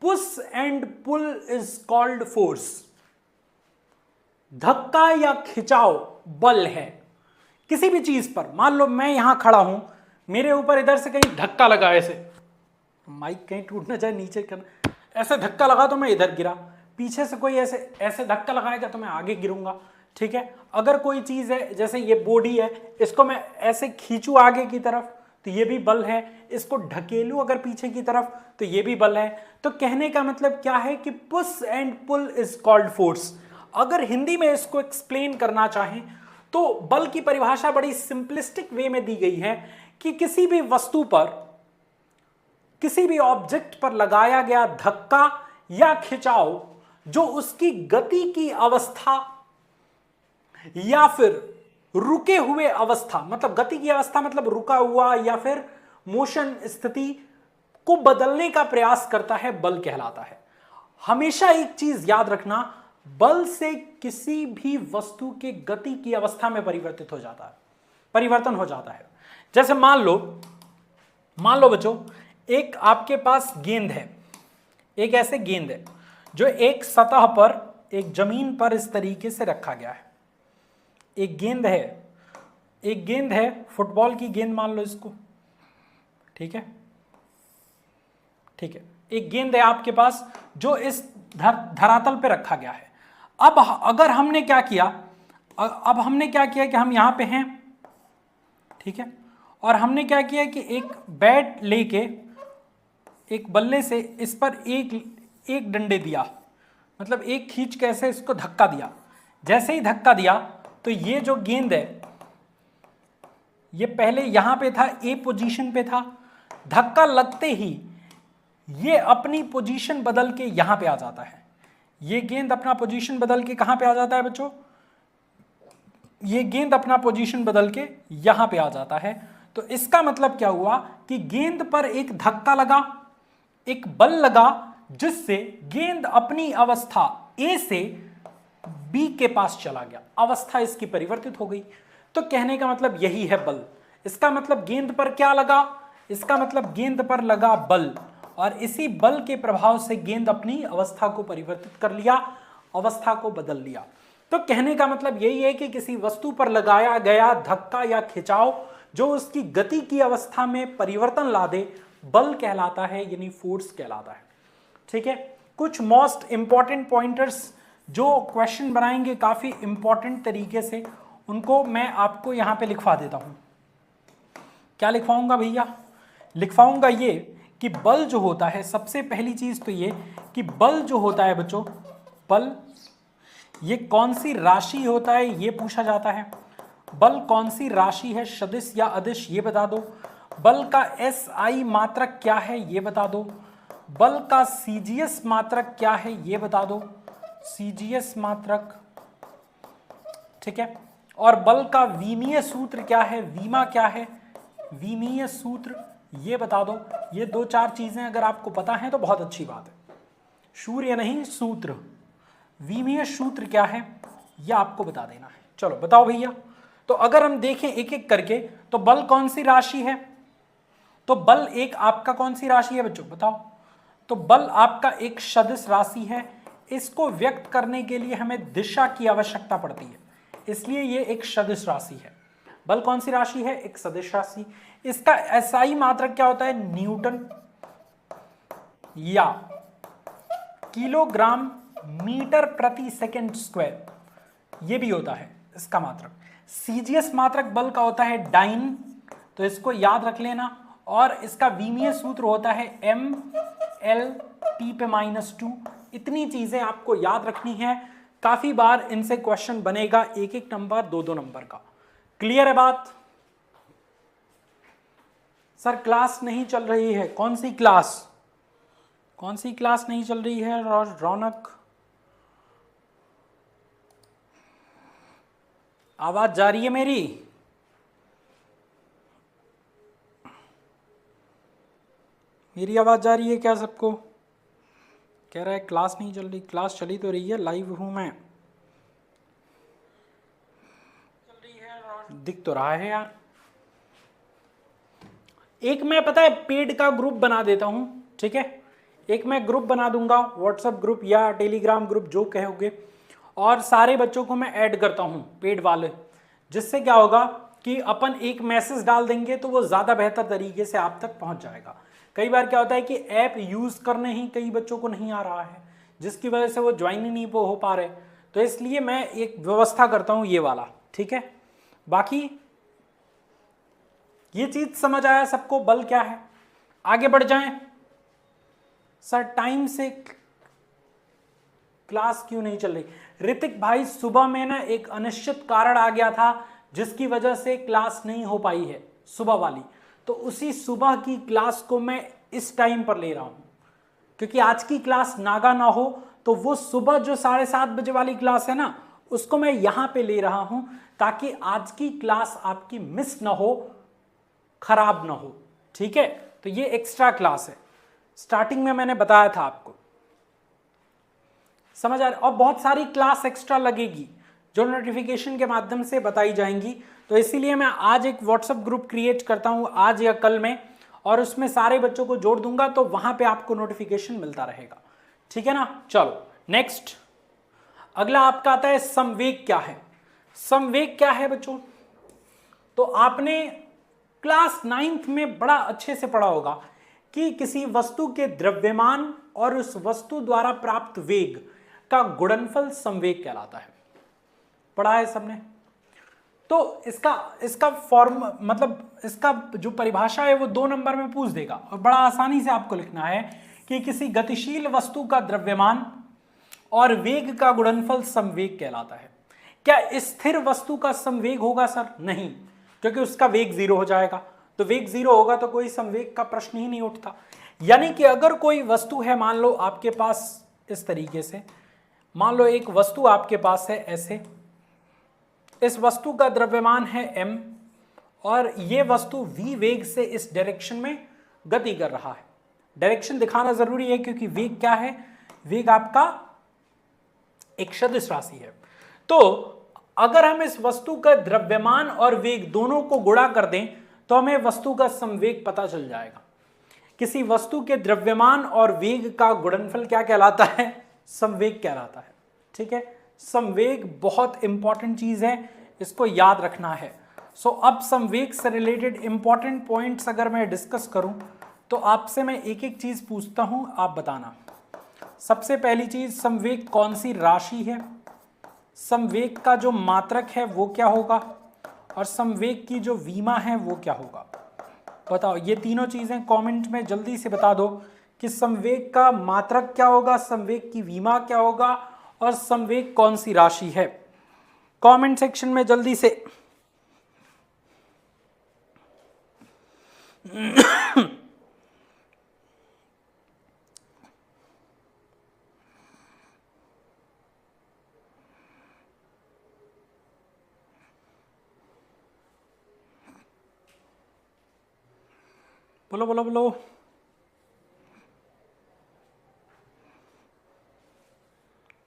push and pull is called force. धक्का या खिंचाव बल है किसी भी चीज पर। मान लो मैं यहां खड़ा हूं, मेरे ऊपर इधर से कहीं धक्का लगा, ऐसे माइक कहीं टूट ना जाए, नीचे करना, ऐसे धक्का लगा तो मैं इधर गिरा, पीछे से कोई ऐसे धक्का लगाएगा तो मैं आगे गिरूंगा, ठीक है। अगर कोई चीज है, जैसे ये बॉडी है, इसको मैं ऐसे खींचू आगे की तरफ तो ये भी बल है, इसको ढकेलू अगर पीछे की तरफ तो ये भी बल है। तो कहने का मतलब क्या है कि push and pull is called force. अगर हिंदी में इसको एक्सप्लेन करना चाहें तो बल की परिभाषा बड़ी सिंपलिस्टिक वे में दी गई है कि किसी भी वस्तु पर, किसी भी ऑब्जेक्ट पर लगाया गया धक्का या खिंचाव जो उसकी गति की अवस्था या फिर रुके हुए अवस्था, मतलब गति की अवस्था मतलब रुका हुआ, या फिर मोशन स्थिति को बदलने का प्रयास करता है, बल कहलाता है। हमेशा एक चीज याद रखना, बल से किसी भी वस्तु के गति की अवस्था में परिवर्तन हो जाता है। जैसे मान लो बच्चों, एक आपके पास गेंद है, एक ऐसे गेंद है जो एक सतह पर, एक जमीन पर इस तरीके से रखा गया है। एक गेंद है फुटबॉल की गेंद मान लो इसको, ठीक है। एक गेंद है आपके पास जो इस धरातल पे रखा गया है। अब अगर हमने क्या किया, कि हम यहां पे हैं, ठीक है, और हमने क्या किया कि एक बैट लेके एक बल्ले से इस पर एक डंडे दिया, मतलब एक खींच कैसे इसको धक्का दिया। जैसे ही धक्का दिया तो ये जो गेंद है ये पहले यहां पे था, ए पोजीशन पे था, धक्का लगते ही ये अपनी पोजीशन बदल के यहां पे आ जाता है। ये गेंद अपना पोजीशन बदल के कहां पे आ जाता है बच्चों? ये गेंद अपना पोजीशन बदल के यहां पे आ जाता है। तो इसका मतलब क्या हुआ कि गेंद पर एक धक्का लगा, एक बल लगा, जिससे गेंद अपनी अवस्था ए से बी के पास चला गया, अवस्था इसकी परिवर्तित हो गई। तो कहने का मतलब यही है बल। इसका मतलब गेंद पर क्या लगा? इसका मतलब गेंद पर लगा बल, और इसी बल के प्रभाव से गेंद अपनी अवस्था को परिवर्तित कर लिया, अवस्था को बदल लिया। तो कहने का मतलब यही है कि किसी वस्तु पर लगाया गया धक्का या खिंचाव जो उसकी गति की अवस्था में परिवर्तन ला दे, बल कहलाता है, यानी फोर्स कहलाता है। ठीक है, कुछ मोस्ट इंपॉर्टेंट पॉइंटर्स जो क्वेश्चन बनाएंगे काफी इंपॉर्टेंट तरीके से, उनको मैं आपको यहां पे लिखवा देता हूं। क्या लिखवाऊंगा भैया? लिखवाऊंगा ये कि बल जो होता है, सबसे पहली चीज तो ये कि बल जो होता है बच्चों, बल ये कौन सी राशि होता है ये पूछा जाता है। बल कौन सी राशि है, सदिश या अदिश, ये बता दो। बल का SI मात्रक क्या है ये बता दो। बल का CGS मात्रक क्या है ये बता दो, CGS मात्रक, ठीक है। और बल का विमीय सूत्र क्या है, वीमा क्या है, विमीय सूत्र ये बता दो। ये दो चार चीजें अगर आपको पता है तो बहुत अच्छी बात है। सूर्य नहीं, सूत्र, विमीय सूत्र क्या है ये आपको बता देना है। चलो बताओ भैया। तो अगर हम देखें एक एक करके, तो बल कौन सी राशि है? तो बल एक आपका कौन सी राशि है बच्चों, बताओ। तो बल आपका एक सदिश राशि है। इसको व्यक्त करने के लिए हमें दिशा की आवश्यकता पड़ती है, इसलिए ये एक सदिश राशि है। बल कौन सी राशि है? एक सदिश राशि। इसका SI मात्रक क्या होता है? न्यूटन या किलोग्राम मीटर प्रति सेकंड स्क्वायर, ये भी होता है इसका मात्रक। CGS मात्रक बल का होता है डाइन, तो इसको याद रख लेना। और इसका विमीय सूत्र होता है ML/T⁻²। इतनी चीजें आपको याद रखनी है। काफी बार इनसे क्वेश्चन बनेगा, एक एक नंबर, दो दो नंबर का। क्लियर है बात? सर क्लास नहीं चल रही है, कौन सी क्लास? कौन सी क्लास नहीं चल रही है रौनक? आवाज जा रही है मेरी? मेरी आवाज जा रही है क्या सबको? कह रहा है क्लास नहीं चल रही। क्लास चली तो रही है, लाइव हूं मैं, चल रही है, दिख तो रहा है यार। एक मैं पता है पेड का ग्रुप बना देता हूं, ठीक है। एक मैं ग्रुप बना दूंगा, व्हाट्सएप ग्रुप या टेलीग्राम ग्रुप जो कहोगे, और सारे बच्चों को मैं ऐड करता हूं पेड वाले। जिससे क्या होगा कि अपन एक मैसेज डाल देंगे तो वो ज़्यादा बेहतर तरीके से आप तक पहुंच जाएगा। कई बार क्या होता है कि ऐप यूज़ करने ही कई बच्चों को नहीं आ रहा है, जिसकी वजह से वो ज्वाइन ही नहीं हो पा रहे। तो इसलिए मैं एक व्यवस्था करता हूं ये वाला, ठीक है। बाकी ये चीज़ समझ आया सबको, बल क्या है? आगे बढ़ जाएं। सर टाइम से क्लास क्यों नहीं चल रही? ऋतिक भाई सुबह में ना एक अनिश्चित कारण आ गया था जिसकी वजह से क्लास नहीं हो पाई है सुबह वाली। तो उसी सुबह की क्लास को मैं इस टाइम पर ले रहा हूं, क्योंकि आज की क्लास नागा ना हो तो वो सुबह जो 7:30 बजे वाली क्लास है ना, उसको मैं यहां पे ले रहा हूं ताकि आज की क्लास आपकी मिस ना हो, खराब ना हो। ठीक है, तो ये एक्स्ट्रा क्लास है, स्टार्टिंग में मैंने बताया था आपको, समझ आ रहा है। और बहुत सारी क्लास एक्स्ट्रा लगेगी जो नोटिफिकेशन के माध्यम से बताई जाएंगी। तो इसीलिए मैं आज एक व्हाट्सएप ग्रुप क्रिएट करता हूं आज या कल में, और उसमें सारे बच्चों को जोड़ दूंगा, तो वहां पे आपको नोटिफिकेशन मिलता रहेगा। ठीक है ना। चलो नेक्स्ट, अगला आपका आता है संवेग क्या है। संवेग क्या है बच्चों, तो आपने क्लास 9th में बड़ा अच्छे से पढ़ा होगा कि किसी वस्तु के द्रव्यमान और उस वस्तु द्वारा प्राप्त वेग का गुणनफल संवेग कहलाता है। पढ़ा है सबने। तो इसका फॉर्म मतलब इसका जो परिभाषा है वो 2 नंबर में पूछ देगा, और बड़ा आसानी से आपको लिखना है कि किसी गतिशील वस्तु का द्रव्यमान और वेग का गुणनफल संवेग कहलाता है। क्या स्थिर वस्तु का संवेग होगा सर? नहीं, क्योंकि उसका वेग 0 हो जाएगा। तो वेग 0 होगा तो कोई संवेग का प्रश्न ही नहीं उठता। यानी कि अगर कोई वस्तु है, मान लो आपके पास इस तरीके से, मान लो एक वस्तु आपके पास है ऐसे, इस वस्तु का द्रव्यमान है m और ये वस्तु v वेग से इस डायरेक्शन में गति कर रहा है। डायरेक्शन दिखाना जरूरी है क्योंकि वेग क्या है, वेग आपका एक सदिश राशि है। तो अगर हम इस वस्तु का द्रव्यमान और वेग दोनों को गुणा कर दें तो हमें वस्तु का संवेग पता चल जाएगा। किसी वस्तु के द्रव्यमान और वेग का गुणनफल क्या कहलाता है? संवेग कहलाता है। ठीक है, संवेग बहुत इंपॉर्टेंट चीज है, इसको याद रखना है। सो अब संवेग से रिलेटेड इंपॉर्टेंट पॉइंट्स अगर मैं डिस्कस करूं तो आपसे मैं एक एक चीज पूछता हूं, आप बताना। सबसे पहली चीज, संवेग कौन सी राशि है, संवेग का जो मात्रक है वो क्या होगा, और संवेग की जो विमा है वो क्या होगा। बताओ, ये तीनों चीजें कमेंट में जल्दी से बता दो कि संवेग का मात्रक क्या होगा, संवेग की विमा क्या होगा, और संवेग कौन सी राशि है। कमेंट सेक्शन में जल्दी से बोलो बोलो बोलो।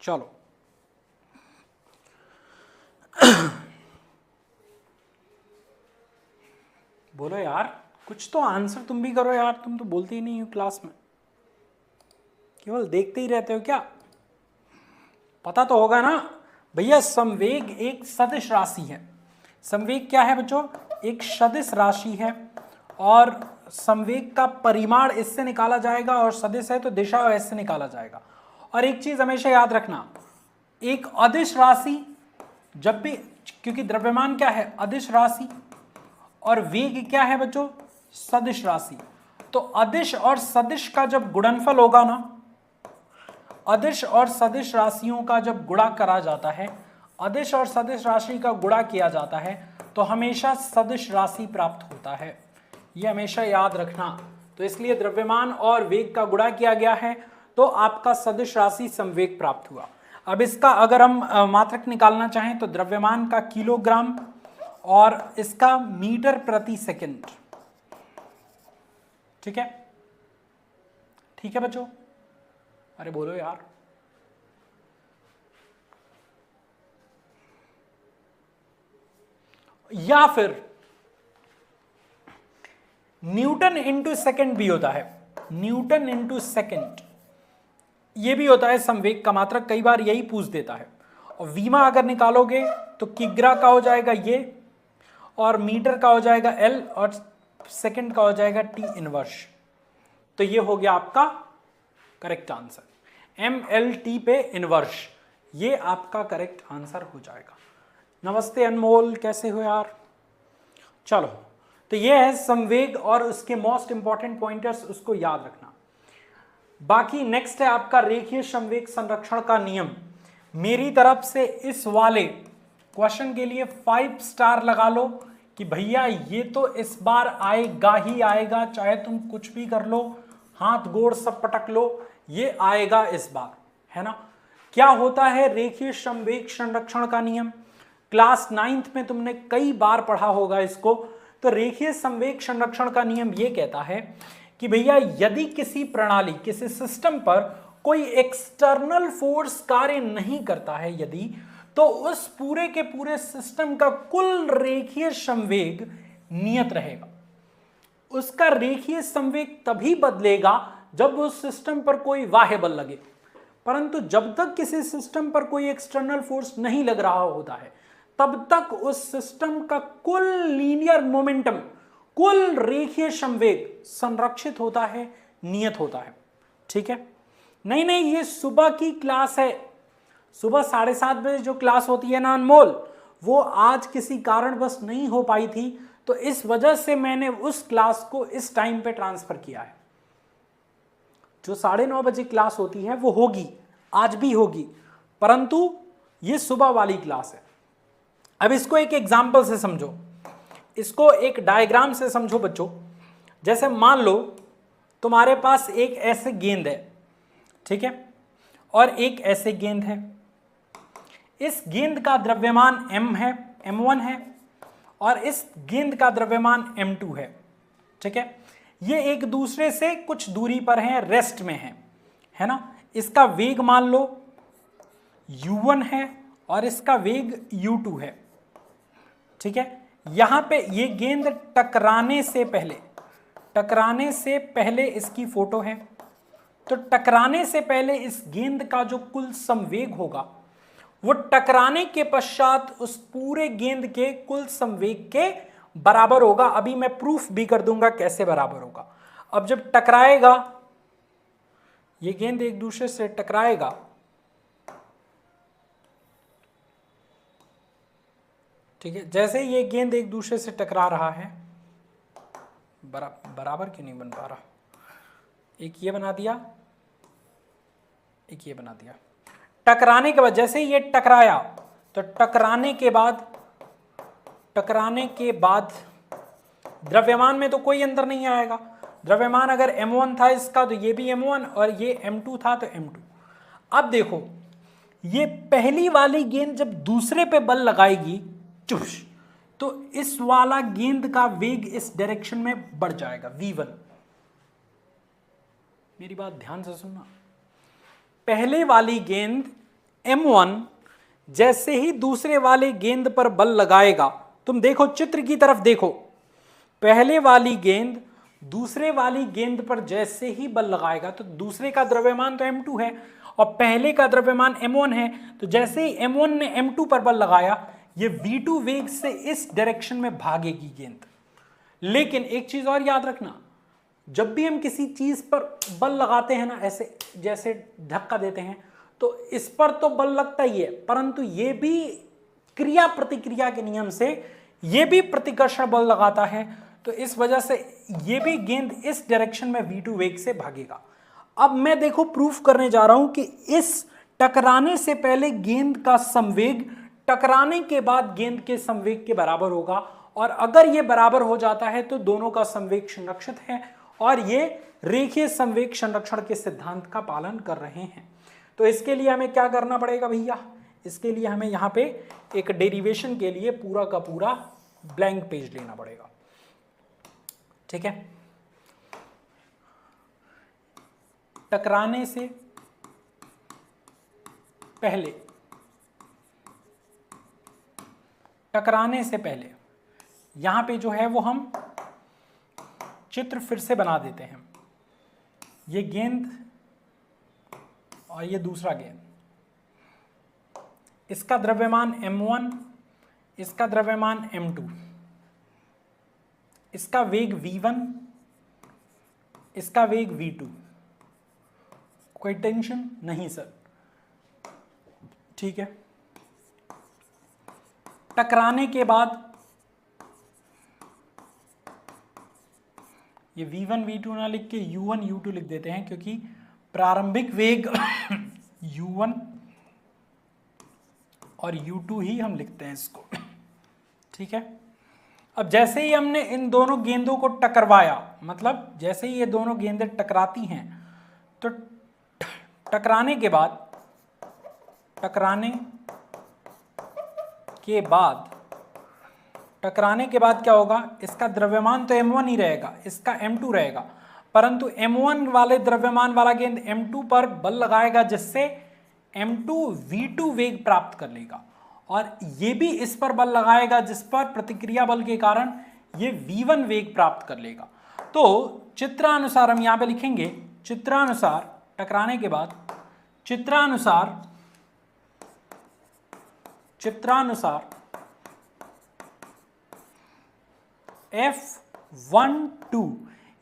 चलो बोलो यार, कुछ तो आंसर तुम भी करो यार, तुम तो बोलते ही नहीं हो क्लास में, केवल देखते ही रहते हो क्या? पता तो होगा ना भैया। संवेग एक सदिश राशि है। संवेग क्या है बच्चों? एक सदिश राशि है, और संवेग का परिमाण इससे निकाला जाएगा, और सदिश है तो दिशा ऐसे निकाला जाएगा। और एक चीज हमेशा याद रखना, एक अदिश राशि जब भी, क्योंकि द्रव्यमान क्या है? अदिश राशि, और वेग क्या है बच्चों? सदिश राशि। तो अदिश और सदिश का जब गुणनफल होगा ना, अदिश और सदिश राशियों का जब गुणा करा जाता है, अदिश और सदिश राशि का गुणा किया जाता है, तो हमेशा सदिश राशि प्राप्त होता है। ये हमेशा याद रखना। तो इसलिए द्रव्यमान और वेग का गुणा किया गया है तो आपका सदिश राशि संवेग प्राप्त हुआ। अब इसका अगर हम मात्रक निकालना चाहें तो द्रव्यमान का किलोग्राम और इसका मीटर प्रति सेकंड। ठीक है, ठीक है बच्चों? अरे बोलो यार। या फिर न्यूटन इंटू सेकेंड भी होता है, न्यूटन इंटू सेकेंड ये भी होता है संवेग का मात्रक, कई बार यही पूछ देता है। और विमा अगर निकालोगे तो किग्रा का हो जाएगा ये, और मीटर का हो जाएगा एल, और सेकंड का हो जाएगा टी इनवर्स। तो ये हो गया आपका करेक्ट आंसर, MLT पे इनवर्स, ये आपका करेक्ट आंसर हो जाएगा। नमस्ते अनमोल, कैसे हो यार? चलो, तो ये है संवेग और उसके मोस्ट इंपॉर्टेंट पॉइंटर्स, उसको याद रखना। बाकी नेक्स्ट है आपका रेखीय संवेग संरक्षण का नियम। मेरी तरफ से इस वाले क्वेश्चन के लिए 5 स्टार लगा लो कि भैया ये तो इस बार आएगा ही आएगा, चाहे तुम कुछ भी कर लो, हाथ गोड़ सब पटक लो, ये आएगा इस बार, है ना। क्या होता है रेखीय संवेग संरक्षण का नियम? क्लास 9th में तुमने कई बार पढ़ा होगा इसको। तो रेखीय संवेग संरक्षण का नियम यह कहता है कि भैया यदि किसी प्रणाली, किसी सिस्टम पर कोई एक्सटर्नल फोर्स कार्य नहीं करता है यदि, तो उस पूरे के पूरे सिस्टम का कुल रेखीय संवेग नियत रहेगा। उसका रेखीय संवेग तभी बदलेगा जब उस सिस्टम पर कोई बाह्य बल लगे, परंतु जब तक किसी सिस्टम पर कोई एक्सटर्नल फोर्स नहीं लग रहा होता है तब तक उस सिस्टम का कुल लीनियर मोमेंटम, कुल रेखीय संवेग संरक्षित होता है, नियत होता है। ठीक है? नहीं, ये सुबह की क्लास है। सुबह 7:30 बजे जो क्लास होती है ना अनमोल, वो आज किसी कारणवश नहीं हो पाई थी, तो इस वजह से मैंने उस क्लास को इस टाइम पे ट्रांसफर किया है। जो 9:30 बजे क्लास होती है वो होगी, आज भी होगी, परंतु ये सुबह वाली क्लास है। अब इसको एक एग्जाम्पल से समझो, इसको एक डायग्राम से समझो बच्चों। जैसे मान लो तुम्हारे पास एक ऐसे गेंद है, ठीक है, और एक ऐसे गेंद है। इस गेंद का द्रव्यमान m है, m1 है, और इस गेंद का द्रव्यमान m2 है। ठीक है? ये एक दूसरे से कुछ दूरी पर हैं, रेस्ट में है ना। इसका वेग मान लो u1 है और इसका वेग u2 है। ठीक है? यहां पे ये गेंद टकराने से पहले इसकी फोटो है। तो टकराने से पहले इस गेंद का जो कुल संवेग होगा वो टकराने के पश्चात उस पूरे गेंद के कुल संवेग के बराबर होगा। अभी मैं प्रूफ भी कर दूंगा कैसे बराबर होगा। अब जब टकराएगा, ये गेंद एक दूसरे से टकराएगा, ठीक है, जैसे ये गेंद एक दूसरे से टकरा रहा है, बराबर क्यों नहीं बन पा रहा, एक ये बना दिया, एक ये बना दिया। टकराने के बाद जैसे ये टकराया, तो टकराने के बाद द्रव्यमान में तो कोई अंतर नहीं आएगा। द्रव्यमान अगर m1 था इसका तो ये भी m1 और ये m2 था तो m2। अब देखो ये पहली वाली गेंद जब दूसरे पे बल लगाएगी चुश, तो इस वाला गेंद का वेग इस डायरेक्शन में बढ़ जाएगा v1। मेरी बात ध्यान से सुनना। पहले वाली गेंद m1 जैसे ही दूसरे वाले गेंद पर बल लगाएगा, तुम देखो चित्र की तरफ देखो, पहले वाली गेंद दूसरे वाली गेंद पर जैसे ही बल लगाएगा तो दूसरे का द्रव्यमान तो m2 है और पहले का द्रव्यमान m1 है, तो जैसे ही m1 ने m2 पर बल लगाया ये v2 वेग से इस डायरेक्शन में भागेगी गेंद। लेकिन एक चीज और याद रखना, जब भी हम किसी चीज पर बल लगाते हैं ना, ऐसे जैसे धक्का देते हैं, तो इस पर तो बल लगता ही है, परंतु ये भी क्रिया प्रतिक्रिया के नियम से ये भी प्रतिकर्षण बल लगाता है। तो इस वजह से ये भी गेंद इस डायरेक्शन में v2 वेग से भागेगा। अब मैं देखो प्रूफ करने जा रहा हूं कि इस टकराने से पहले गेंद का संवेग टकराने के बाद गेंद के संवेग के बराबर होगा, और अगर ये बराबर हो जाता है तो दोनों का संवेग संरक्षित है और ये रेखीय संवेग संरक्षण के सिद्धांत का पालन कर रहे हैं। तो इसके लिए हमें क्या करना पड़ेगा भैया, इसके लिए हमें यहाँ पे एक डेरिवेशन के लिए पूरा का पूरा ब्लैंक पेज लेना पड़ेगा। ठीक है? टकराने से पहले यहां पे जो है वो हम चित्र फिर से बना देते हैं। ये गेंद और ये दूसरा गेंद, इसका द्रव्यमान m1, इसका द्रव्यमान m2, इसका वेग v1, इसका वेग v2। कोई टेंशन नहीं सर, ठीक है? टकराने के बाद ये v1 v2 ना लिख के u1 u2 लिख देते हैं, क्योंकि प्रारंभिक वेग u1 और u2 ही हम लिखते हैं इसको। ठीक है? अब जैसे ही हमने इन दोनों गेंदों को टकरवाया, मतलब जैसे ही ये दोनों गेंदें टकराती हैं, तो टकराने के बाद टकराने के बाद क्या होगा, इसका द्रव्यमान तो m1 ही रहेगा, इसका m2 रहेगा, परंतु m1 वाले द्रव्यमान वाला गेंद m2 पर बल लगाएगा जिससे m2 v2 वेग प्राप्त कर लेगा, और ये भी इस पर बल लगाएगा जिस पर प्रतिक्रिया बल के कारण ये v1 वेग प्राप्त कर लेगा। तो चित्रानुसार हम यहां पे लिखेंगे, चित्रानुसार टकराने के बाद चित्रानुसार F12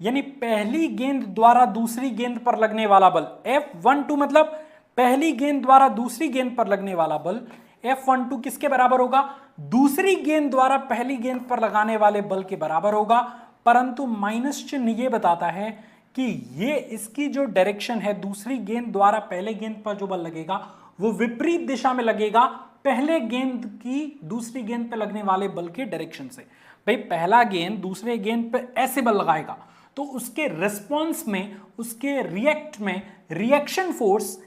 यानी पहली गेंद द्वारा दूसरी गेंद पर लगने वाला बल, F12 मतलब पहली गेंद द्वारा दूसरी गेंद पर लगने वाला बल, F12 किसके बराबर होगा, दूसरी गेंद द्वारा पहली गेंद पर लगाने वाले बल के बराबर होगा, परंतु माइनस चिन्ह ये बताता है कि ये इसकी जो डायरेक्शन है, दूसरी गेंद द्वारा पहले गेंद पर जो बल लगेगा वो विपरीत दिशा में लगेगा पहले गेंद की दूसरी गेंद पर लगने वाले बल के डायरेक्शन से। भाई पहला गेंद दूसरे गेंद पर ऐसे बल लगाएगा तो उसके रिस्पॉन्स में, उसके रिएक्ट में रिएक्शन फोर्स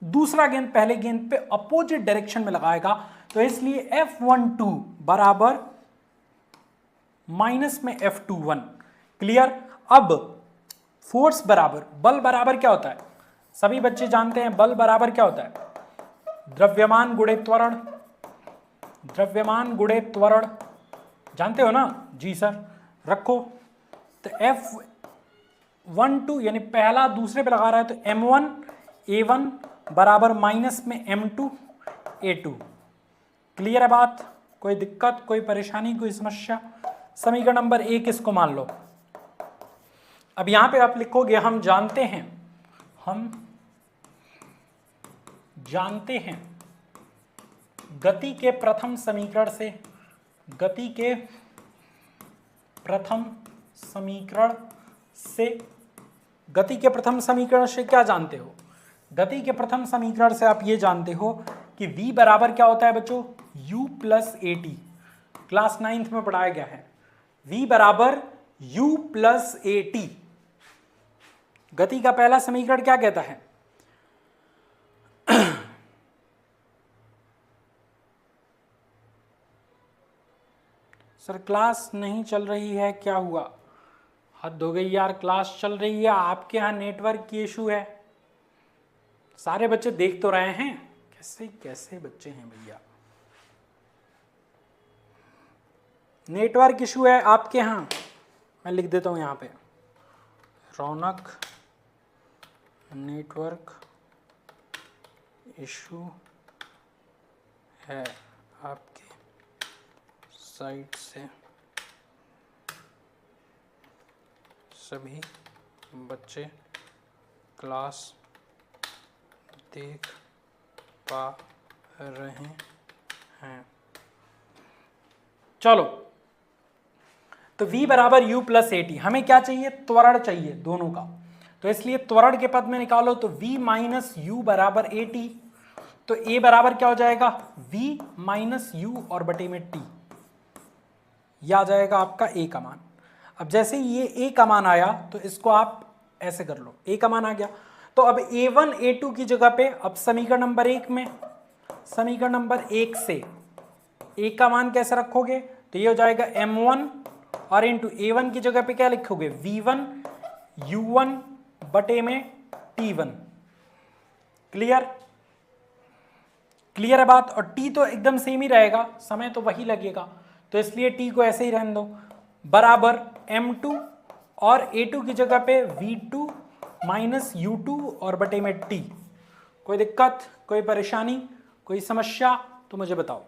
दूसरा गेंद पहले गेंद पे अपोजिट डायरेक्शन में लगाएगा, तो इसलिए F12 बराबर माइनस में F21। क्लियर। अब फोर्स बराबर बल बराबर क्या होता है, सभी बच्चे जानते हैं बल बराबर क्या होता है, द्रव्यमान गुणे त्वरण, द्रव्यमान गुणे त्वरण, जानते हो ना जी सर, रखो। तो F12 यानी पहला दूसरे पे लगा रहा है तो M1 A1 बराबर माइनस में M2 A2। क्लियर है बात, कोई दिक्कत, कोई परेशानी, कोई समस्या। समीकरण नंबर 1 इसको मान लो। अब यहां पे आप लिखोगे हम जानते हैं गति के प्रथम समीकरण से, गति के प्रथम समीकरण से क्या जानते हो, गति के प्रथम समीकरण से आप ये जानते हो कि v बराबर क्या होता है बच्चों, u plus A T, class 9th में पढ़ाया गया है, v बराबर u प्लस ए टी। गति का पहला समीकरण क्या कहता है, सर क्लास नहीं चल रही है, क्या हुआ, हद हो गई यार, क्लास चल रही है, आपके यहाँ नेटवर्क की इशू है, सारे बच्चे देख तो रहे हैं, कैसे कैसे बच्चे हैं भैया, नेटवर्क इशू है आपके यहाँ, मैं लिख देता हूँ यहाँ पे, रौनक नेटवर्क इशू है आपके साइट से, सभी बच्चे क्लास देख पा रहे हैं। चलो, तो v बराबर u प्लस ए टी, हमें क्या चाहिए, त्वरण चाहिए दोनों का, तो इसलिए त्वरण के पद में निकालो तो v माइनस यू बराबर ए टी, तो a बराबर क्या हो जाएगा, v माइनस यू और बटे में t, यह आ जाएगा आपका a का मान। अब जैसे ये a का मान आया तो इसको आप ऐसे कर लो, a का मान आ गया, तो अब a1 a2 की जगह पे अब समीकरण नंबर 1 में, समीकरण नंबर 1 से a का मान कैसे रखोगे, तो ये हो जाएगा m1 और इंटू a1 की जगह पे क्या लिखोगे, v1 u1 बटे में t1। क्लियर, क्लियर है बात। और t तो एकदम सेम ही रहेगा, समय तो वही लगेगा, तो इसलिए t को ऐसे ही रहने दो, बराबर m2 और a2 की जगह पे v2 माइनस u2 और बटे में t। कोई दिक्कत, कोई परेशानी, कोई समस्या तो मुझे बताओ।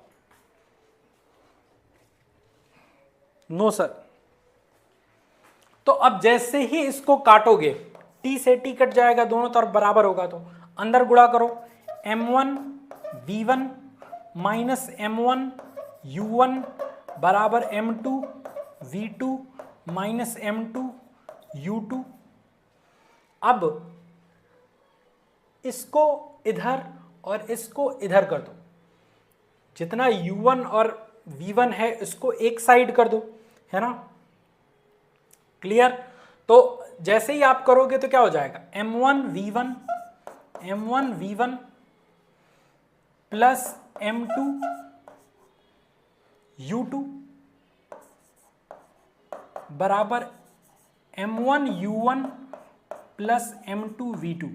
No sir. तो अब जैसे ही इसको काटोगे, t से t कट जाएगा, दोनों तरफ बराबर होगा, तो अंदर गुणा करो, m1 v1 minus m1 u1 बराबर m2 v2 minus m2 u2। अब इसको इधर और इसको इधर कर दो, जितना u1 और v1 है इसको एक साइड कर दो, है ना, क्लियर। तो जैसे ही आप करोगे तो क्या हो जाएगा, m1 v1 plus M2 U2 बराबर M1 U1 plus M2 V2।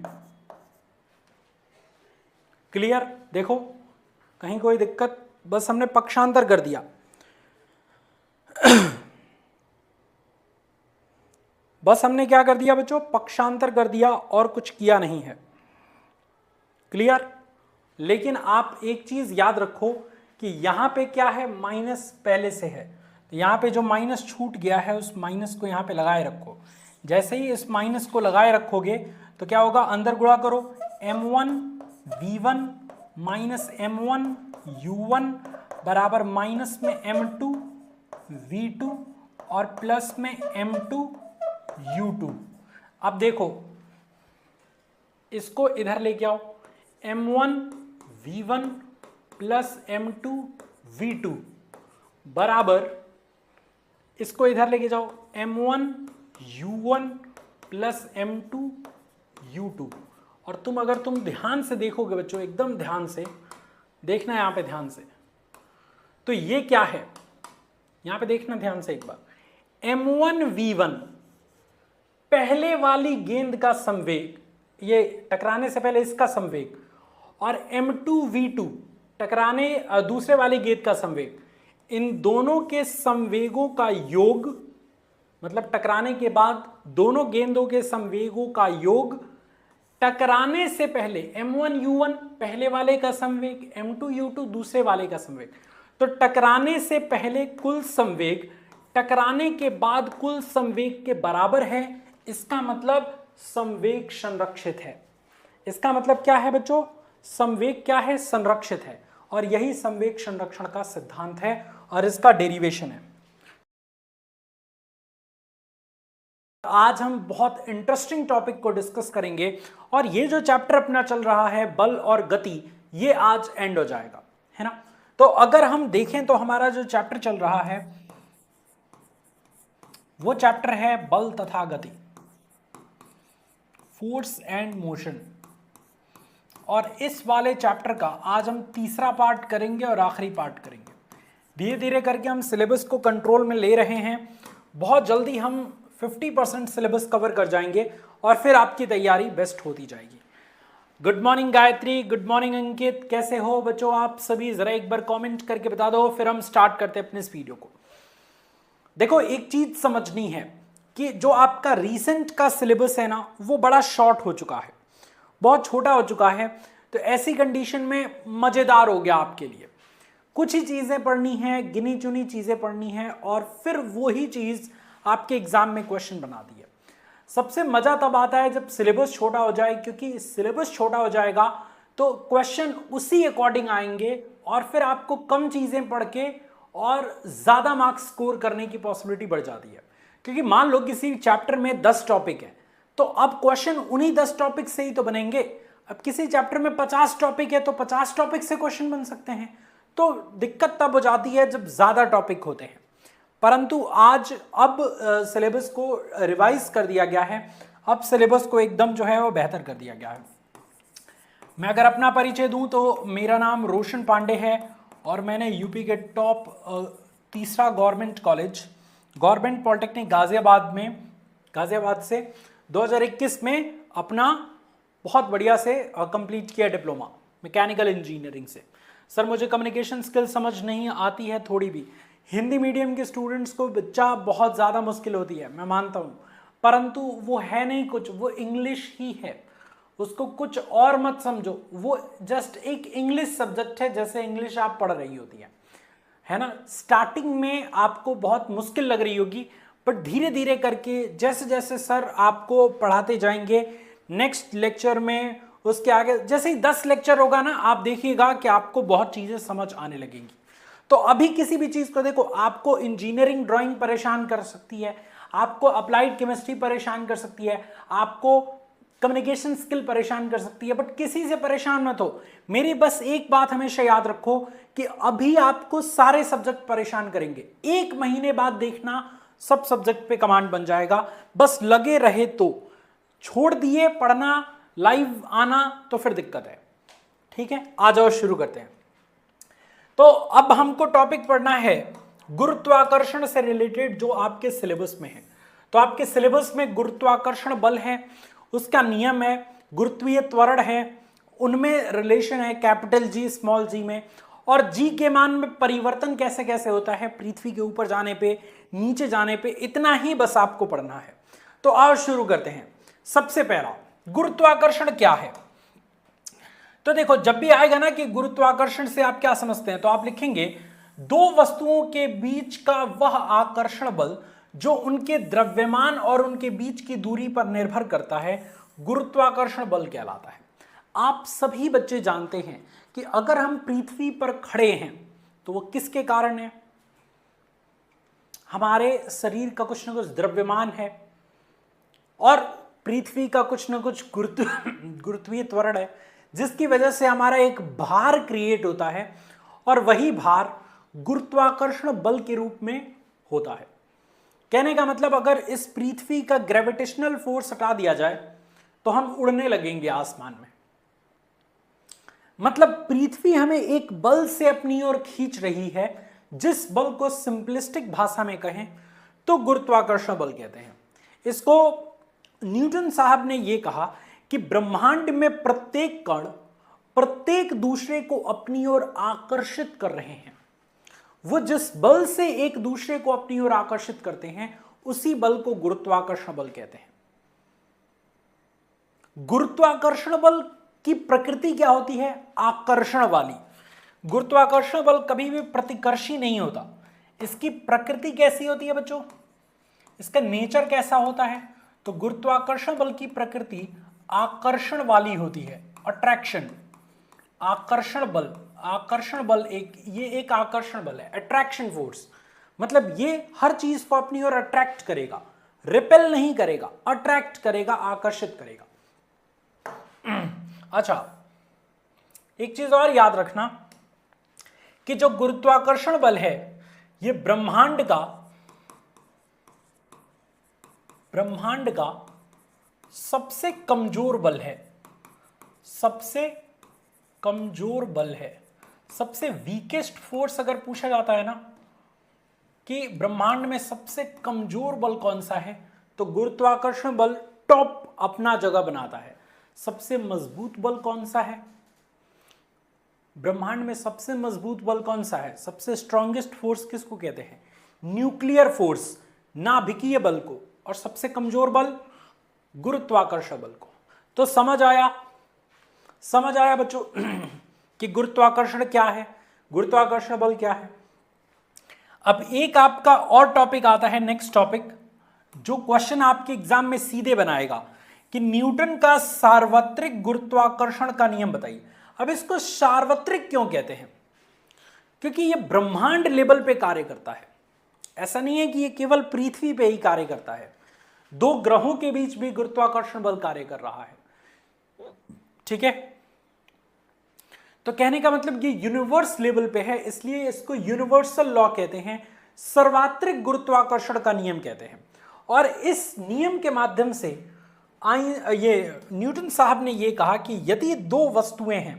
Clear? देखो कहीं कोई दिक्कत? बस हमने पक्षांतर कर दिया। बस हमने क्या कर दिया बच्चों? पक्षांतर कर दिया और कुछ किया नहीं है। क्लियर? लेकिन आप एक चीज याद रखो कि यहां पे क्या है, माइनस पहले से है, तो यहां पे जो माइनस छूट गया है उस माइनस को यहां पे लगाए रखो। जैसे ही इस माइनस को लगाए रखोगे तो क्या होगा, अंदर गुणा करो, M1 V1 minus M1 U1 बराबर माइनस में M2 V2 और प्लस में M2 U2। अब देखो इसको इधर लेके आओ, M1 V1 plus M2 V2 बराबर, इसको इधर लेके जाओ, M1 U1 plus M2 U2। और अगर तुम ध्यान से देखोगे बच्चों, एकदम ध्यान से देखना, यहां पे ध्यान से, तो ये क्या है, यहां पे देखना ध्यान से एक बार, M1 V1 पहले वाली गेंद का संवेग, ये टकराने से पहले इसका संवेग, और M2 V2 टकराने दूसरे वाली गेंद का संवेग, इन दोनों के संवेगों का योग, मतलब टकराने के बाद दोनों गेंदों के संवेगों का योग, टकराने से पहले M1 U1 पहले वाले का संवेग, M2 U2 दूसरे वाले का संवेग। तो टकराने से पहले कुल संवेग टकराने के बाद कुल संवेग के बराबर है। इसका मतलब संवेग संरक्षित है। इसका मतलब क्या है बच्चों? संवेग क्या है? संरक्षित है। और यही संवेग संरक्षण का सिद्धांत है और इसका डेरिवेशन है। आज हम बहुत इंटरेस्टिंग टॉपिक को डिस्कस करेंगे और ये जो चैप्टर अपना चल रहा है बल और गति, ये आज एंड हो जाएगा, है ना। तो अगर हम देखें तो हमारा जो चैप्टर चल रहा है वो चैप्टर है बल तथा गति, फोर्स एंड मोशन। और इस वाले चैप्टर का आज हम तीसरा पार्ट करेंगे और आखिरी पार्ट करेंगे। धीरे धीरे करके हम सिलेबस को कंट्रोल में ले रहे हैं। बहुत जल्दी हम 50% सिलेबस कवर कर जाएंगे और फिर आपकी तैयारी बेस्ट होती जाएगी। Good morning Gayatri, good morning Ankit, कैसे हो बच्चों आप सभी? जरा एक बार कमेंट करके बता दो, फिर हम स्टार्ट करते हैं अपने इस वीडियो को। देखो एक चीज समझनी है कि जो आपका रीसेंट का सिलेबस है ना, वो बड़ा शॉर्ट हो चुका है, बहुत छोटा हो चुका है। तो ऐसी कंडीशन में मजेदार हो गया आपके लिए। कुछ ही चीजें पढ़नी है, गिनी चुनी चीजें पढ़नी है और फिर वही चीज आपके एग्जाम में क्वेश्चन बना दिया। सबसे मजा तब आता है जब सिलेबस छोटा हो जाए, क्योंकि सिलेबस छोटा हो जाएगा तो क्वेश्चन उसी अकॉर्डिंग आएंगे और फिर आपको कम चीजें पढ़ के और ज्यादा मार्क्स स्कोर करने की पॉसिबिलिटी बढ़ जाती है। क्योंकि मान लो किसी चैप्टर में 10 टॉपिक है तो अब क्वेश्चन उन्हीं 10 टॉपिक से ही तो बनेंगे। अब किसी चैप्टर में 50 टॉपिक है तो 50 टॉपिक से क्वेश्चन बन सकते हैं। तो दिक्कत तब हो जाती है जब ज्यादा टॉपिक होते हैं। परंतु आज अब सिलेबस को रिवाइज कर दिया गया है, अब सिलेबस को एकदम जो है वो बेहतर कर दिया गया है। मैं अगर अपना परिचय दूं तो मेरा नाम रोशन पांडे है और मैंने यूपी के टॉप तीसरा government college government polytechnic Ghaziabad से 2021 में अपना बहुत बढ़िया से कंप्लीट किया डिप्लोमा मैकेनिकल इंजीनियरिंग से। सर मुझे कम्युनिकेशन स्किल समझ नहीं आती है थोड़ी भी। हिंदी मीडियम के स्टूडेंट्स को बच्चा बहुत ज़्यादा मुश्किल होती है, मैं मानता हूँ, परंतु वो है नहीं कुछ, वो इंग्लिश ही है। उसको कुछ और मत समझो, वो जस्ट एक इंग्लिश सब्जेक्ट है, जैसे इंग्लिश आप पढ़ रही होती है ना। स्टार्टिंग में आपको बहुत मुश्किल लग रही होगी, बट धीरे धीरे करके जैसे जैसे सर आपको पढ़ाते जाएंगे, नेक्स्ट लेक्चर में उसके आगे जैसे ही 10 लेक्चर होगा ना, आप देखिएगा कि आपको बहुत चीज़ें समझ आने लगेंगी। तो अभी किसी भी चीज़ को देखो, आपको इंजीनियरिंग ड्राइंग परेशान कर सकती है, आपको अप्लाइड केमिस्ट्री परेशान कर सकती है, आपको कम्युनिकेशन स्किल परेशान कर सकती है, बट किसी से परेशान मत हो। मेरी बस एक बात हमेशा याद रखो कि अभी आपको सारे सब्जेक्ट परेशान करेंगे, 1 महीने बाद देखना सब सब्जेक्ट पे कमांड बन जाएगा। बस लगे रहे तो, छोड़ दिए पढ़ना, लाइव आना तो फिर दिक्कत है। ठीक है, आ जाओ शुरू करते हैं। तो अब हमको टॉपिक पढ़ना है गुरुत्वाकर्षण से रिलेटेड जो आपके सिलेबस में है। तो आपके सिलेबस में गुरुत्वाकर्षण बल है, उसका नियम है, गुरुत्वीय त्वरण है, उनमें रिलेशन है कैपिटल जी स्मॉल जी में, और जी के मान में परिवर्तन कैसे कैसे होता है पृथ्वी के ऊपर जाने पे, नीचे जाने पे, इतना ही बस आपको पढ़ना है। तो आओ शुरू करते हैं। सबसे पहला, गुरुत्वाकर्षण क्या है? तो देखो, जब भी आएगा ना कि गुरुत्वाकर्षण से आप क्या समझते हैं, तो आप लिखेंगे दो वस्तुओं के बीच का वह आकर्षण बल जो उनके द्रव्यमान और उनके बीच की दूरी पर निर्भर करता है, गुरुत्वाकर्षण बल कहलाता है। आप सभी बच्चे जानते हैं कि अगर हम पृथ्वी पर खड़े हैं तो वो किसके कारण है? हमारे शरीर का कुछ ना कुछ द्रव्यमान है और पृथ्वी का कुछ ना कुछ गुरुत्वीय त्वरण है, जिसकी वजह से हमारा एक भार क्रिएट होता है और वही भार गुरुत्वाकर्षण बल के रूप में होता है। कहने का मतलब, अगर इस पृथ्वी का ग्रेविटेशनल फोर्स हटा दिया जाए तो हम उड़ने लगेंगे आसमान में। मतलब पृथ्वी हमें एक बल से अपनी ओर खींच रही है, जिस बल को सिंपलिस्टिक भाषा में कहें तो गुरुत्वाकर्षण बल कहते हैं। इसको न्यूटन साहब ने यह कहा कि ब्रह्मांड में प्रत्येक कण प्रत्येक दूसरे को अपनी ओर आकर्षित कर रहे हैं। वो जिस बल से एक दूसरे को अपनी ओर आकर्षित करते हैं उसी बल को गुरुत्वाकर्षण बल कहते हैं। गुरुत्वाकर्षण बल की प्रकृति क्या होती है? आकर्षण वाली। गुरुत्वाकर्षण बल कभी भी प्रतिकर्षी नहीं होता। इसकी प्रकृति कैसी होती है बच्चों? इसका नेचर कैसा होता है? तो गुरुत्वाकर्षण बल की प्रकृति आकर्षण वाली होती है, अट्रैक्शन। आकर्षण बल एक आकर्षण बल है, अट्रैक्शन फोर्स। मतलब ये हर चीज को अपनी ओर अट्रैक्ट करेगा, रिपेल नहीं करेगा, अट्रैक्ट करेगा, आकर्षित करेगा। अच्छा, एक चीज और याद रखना कि जो गुरुत्वाकर्षण बल है ये ब्रह्मांड का सबसे कमजोर बल है। सबसे कमजोर बल है, सबसे वीकेस्ट फोर्स अगर पूछा जाता है ना कि ब्रह्मांड में सबसे कमजोर बल कौन सा है, तो गुरुत्वाकर्षण बल टॉप अपना जगह बनाता है। सबसे मजबूत बल कौन सा है? ब्रह्मांड में सबसे मजबूत बल कौन सा है? सबसे स्ट्रॉन्गेस्ट फोर्स किसको कहते हैं? न्यूक्लियर फोर्स, नाभिकीय बल को। और सबसे कमजोर बल गुरुत्वाकर्षण बल को। तो समझ आया बच्चों कि गुरुत्वाकर्षण क्या है, गुरुत्वाकर्षण बल क्या है। अब एक आपका और टॉपिक आता है, नेक्स्ट टॉपिक, जो क्वेश्चन आपके एग्जाम में सीधे बनाएगा कि न्यूटन का सार्वत्रिक गुरुत्वाकर्षण का नियम बताइए। अब इसको सार्वत्रिक क्यों कहते हैं? क्योंकि ये ब्रह्मांड लेवल पे कार्य करता है। ऐसा नहीं है कि ये केवल पृथ्वी पे ही कार्य करता है, दो ग्रहों के बीच भी गुरुत्वाकर्षण बल कार्य कर रहा है। ठीक है, तो कहने का मतलब ये यूनिवर्स लेवल पे है, इसलिए इसको यूनिवर्सल लॉ कहते हैं, सर्वात्रिक गुरुत्वाकर्षण का नियम कहते हैं। और इस नियम के माध्यम से ये न्यूटन साहब ने ये कहा कि यदि दो वस्तुएं हैं,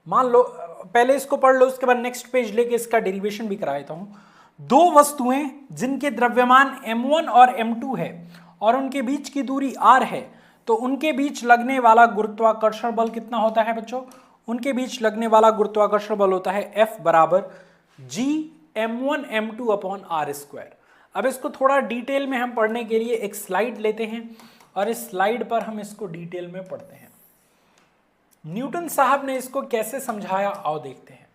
मान लो, पहले इसको पढ़ लो, उसके बाद नेक्स्ट पेज लेके इसका डेरिवेशन भी करा देता हूं। दो वस्तुएं जिनके द्रव्यमान m1 और m2 है और उनके बीच की दूरी r है, तो उनके बीच लगने वाला गुरुत्वाकर्षण बल कितना होता है बच्चों? उनके बीच लगने वाला गुरुत्वाकर्षण बल होता है F बराबर G m1 m2 upon r square. अब इसको थोड़ा डिटेल में हम पढ़ने के लिए एक स्लाइड लेते हैं और इस स्लाइड पर हम इसको डिटेल में पढ़ते हैं। न्यूटन साहब ने इसको कैसे समझाया, आओ देखते हैं।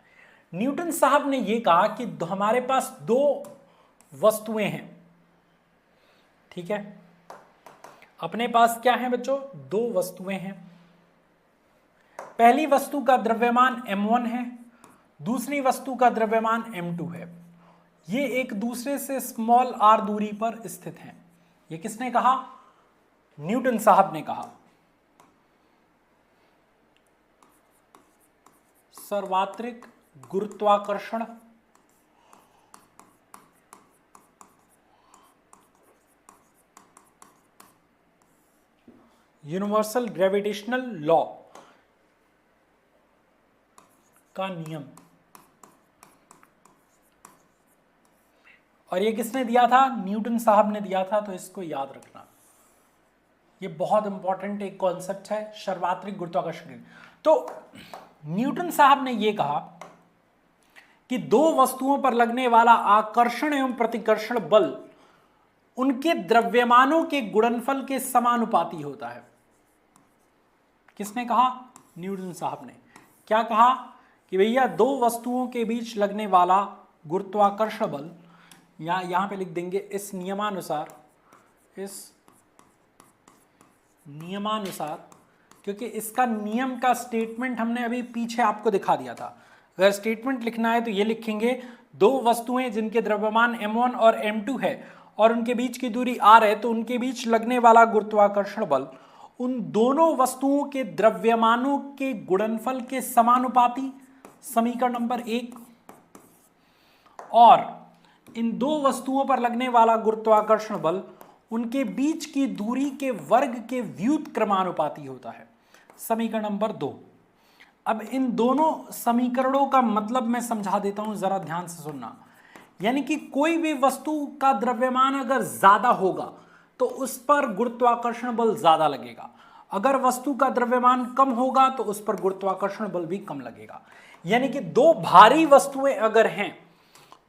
न्यूटन साहब ने यह कहा कि हमारे पास दो वस्तुएं हैं। ठीक है, अपने पास क्या है बच्चों? दो वस्तुएं हैं। पहली वस्तु का द्रव्यमान m1 है, दूसरी वस्तु का द्रव्यमान m2 है। ये एक दूसरे से स्मॉल r दूरी पर स्थित हैं। ये किसने कहा? न्यूटन साहब ने कहा। सर्वात्रिक गुरुत्वाकर्षण यूनिवर्सल ग्रेविटेशनल लॉ का नियम। और ये किसने दिया था? न्यूटन साहब ने दिया था, तो इसको याद रखना। ये बहुत इंपॉर्टेंट एक कॉन्सेप्ट है, सर्वात्रिक गुरुत्वाकर्षण। तो न्यूटन साहब ने ये कहा कि दो वस्तुओं पर लगने वाला आकर्षण एवं प्रतिकर्षण बल उनके द्रव्यमानों के गुणनफल के समानुपाती होता है। किसने कहा? न्यूटन साहब ने। क्या कहा? कि भैया दो वस्तुओं के बीच लगने वाला गुरुत्वाकर्षण बल, या यहां पे लिख देंगे इस नियमानुसार, क्योंकि इसका नियम का स्टेटमेंट हमने अभी पीछे आपको दिखा दिया था। अगर स्टेटमेंट लिखना है तो ये लिखेंगे, दो वस्तुएं जिनके द्रव्यमान m1 और m2 है और उनके बीच की दूरी r है, तो उनके बीच लगने वाला गुरुत्वाकर्षण बल उन दोनों वस्तुओं के द्रव्यमानों के गुणनफल के समानुपाती, समीकरण नंबर 1। और इन दो वस्तुओं पर लगने वाला गुरुत्वाकर्षण बल उनके बीच की दूरी के वर्ग के व्युत्क्रमानुपाती होता है, समीकरण नंबर 2। अब इन दोनों समीकरणों का मतलब मैं समझा देता हूं, जरा ध्यान से सुनना। यानी कि कोई भी वस्तु का द्रव्यमान अगर ज्यादा होगा तो उस पर गुरुत्वाकर्षण बल ज्यादा लगेगा, अगर वस्तु का द्रव्यमान कम होगा तो उस पर गुरुत्वाकर्षण बल भी कम लगेगा। यानी कि दो भारी वस्तुएं अगर हैं,